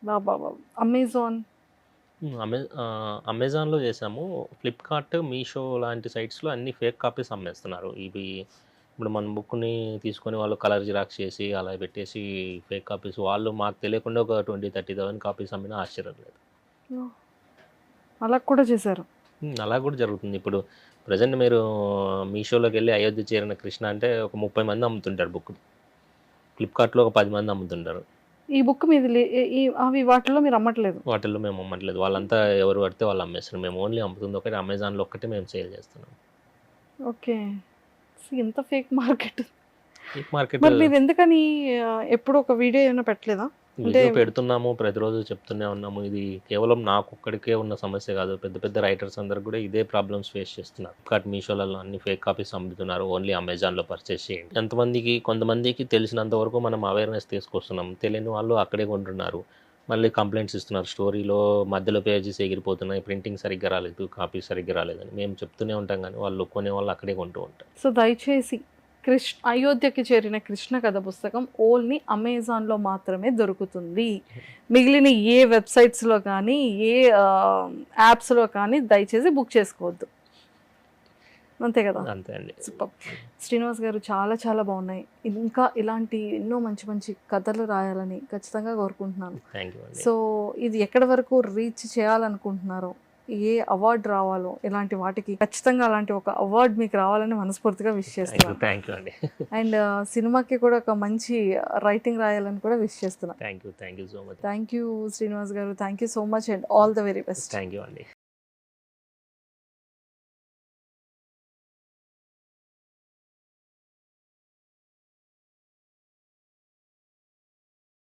బాబా! అమెజాన్ అమెజాన్‌లో చేసాము. ఫ్లిప్‌కార్ట్, మీషో లాంటి సైట్స్‌లో అన్ని ఫేక్ కాపీస్ అమ్మేస్తున్నారు. ఇవి ఇప్పుడు మన బుక్‌ని తీసుకొని వాళ్ళు కలర్ జిరాక్స్ చేసి అలా పెట్టేసి ఫేక్ కాపీస్ వాళ్ళు మాకు తెలియకుండా ఒక 20, 30,000 కాపీస్ అమ్మినా ఆశ్చర్యం లేదు. ఓహ్! అలా కూడా చేశారు. అలా కూడా జరుగుతుంది. ఇప్పుడు ప్రెజెంట్ మీరు మీషోలోకెళ్ళి అయోధ్య చేరిన కృష్ణ అంటే ఒక 30 మంది అమ్ముతుంటారు బుక్. ఫ్లిప్‌కార్ట్‌లో ఒక 10 మంది అమ్ముతుంటారు. ఈ బుక్ మీది అవి వాటిలో మీరు అమ్మట్లేదు. వాటిల్లో మేము అమ్మట్లేదు. వాళ్ళంతా ఎవరు పడితే వాళ్ళు అమ్మేస్తున్నారు. మేము ఓన్లీ అమ్ముతుంది ఒకటి అమెజాన్‌లో ఒక్కటే మేము సేల్ చేస్తున్నాం. ఓకే. ఇంత ఫేక్ మార్కెట్. ఫేక్ మార్కెట్ మరి మీరు ఎందుకని ఎప్పుడు ఒక వీడియో ఏమైనా పెట్టలేదా? వీడియో పెడుతున్నాము. ప్రతిరోజు చెప్తూనే ఉన్నాము. ఇది కేవలం నాకొక్కడికే ఉన్న సమస్య కాదు. పెద్ద పెద్ద రైటర్స్ అందరూ కూడా ఇదే ప్రాబ్లమ్స్ ఫేస్ చేస్తున్నారు. ఫ్లిప్‌కార్ట్, మీషోలలో అన్ని ఫేక్ కాపీస్ అమ్ముతున్నారు. ఓన్లీ అమెజాన్‌లో పర్చేస్ చేయండి. కొంతమందికి తెలిసినంత వరకు మనం అవేర్‌నెస్ తీసుకొస్తున్నాం. తెలియని వాళ్ళు అక్కడే కొంటున్నారు. మళ్ళీ కంప్లైంట్స్ ఇస్తున్నారు. స్టోరీలో మధ్యలో పేజెస్ ఎగిరిపోతున్నాయి. ప్రింటింగ్ సరిగ్గా రాలేదు. కాపీ సరిగ్గా రాలేదని. మేము చెప్తూనే ఉంటాం కానీ వాళ్ళు కొనేవాళ్ళు అక్కడే కొంటూ ఉంటారు. సో దయచేసి అయోధ్యకి చేరిన కృష్ణ కథ పుస్తకం ఓన్లీ అమెజాన్లో మాత్రమే దొరుకుతుంది. మిగిలిన ఏ వెబ్సైట్స్లో కానీ ఏ యాప్స్లో కానీ దయచేసి బుక్ చేసుకోవద్దు. అంతే కదా? అంతే అండి. సూపర్. శ్రీనివాస్ గారు చాలా చాలా బాగున్నాయి. ఇంకా ఇలాంటి ఎన్నో మంచి మంచి కథలు రాయాలని ఖచ్చితంగా కోరుకుంటున్నాను. థ్యాంక్ యూ అండి. సో ఇది ఎక్కడి వరకు రీచ్ చేయాలనుకుంటున్నారో, ఏ అవార్డు రావాలో ఇలాంటి వాటికి ఖచ్చితంగా అలాంటి ఒక అవార్డు మీకు రావాలని మనస్ఫూర్తిగా విష్ చేస్తున్నాను. థ్యాంక్ యూ అండి. అండ్ సినిమాకి కూడా ఒక మంచి రైటింగ్ రాయాలని కూడా విష్ చేస్తున్నాను. Thank you so much. Thank you Srinivas garu. Thank you so much and all the very best. Thank you అండి.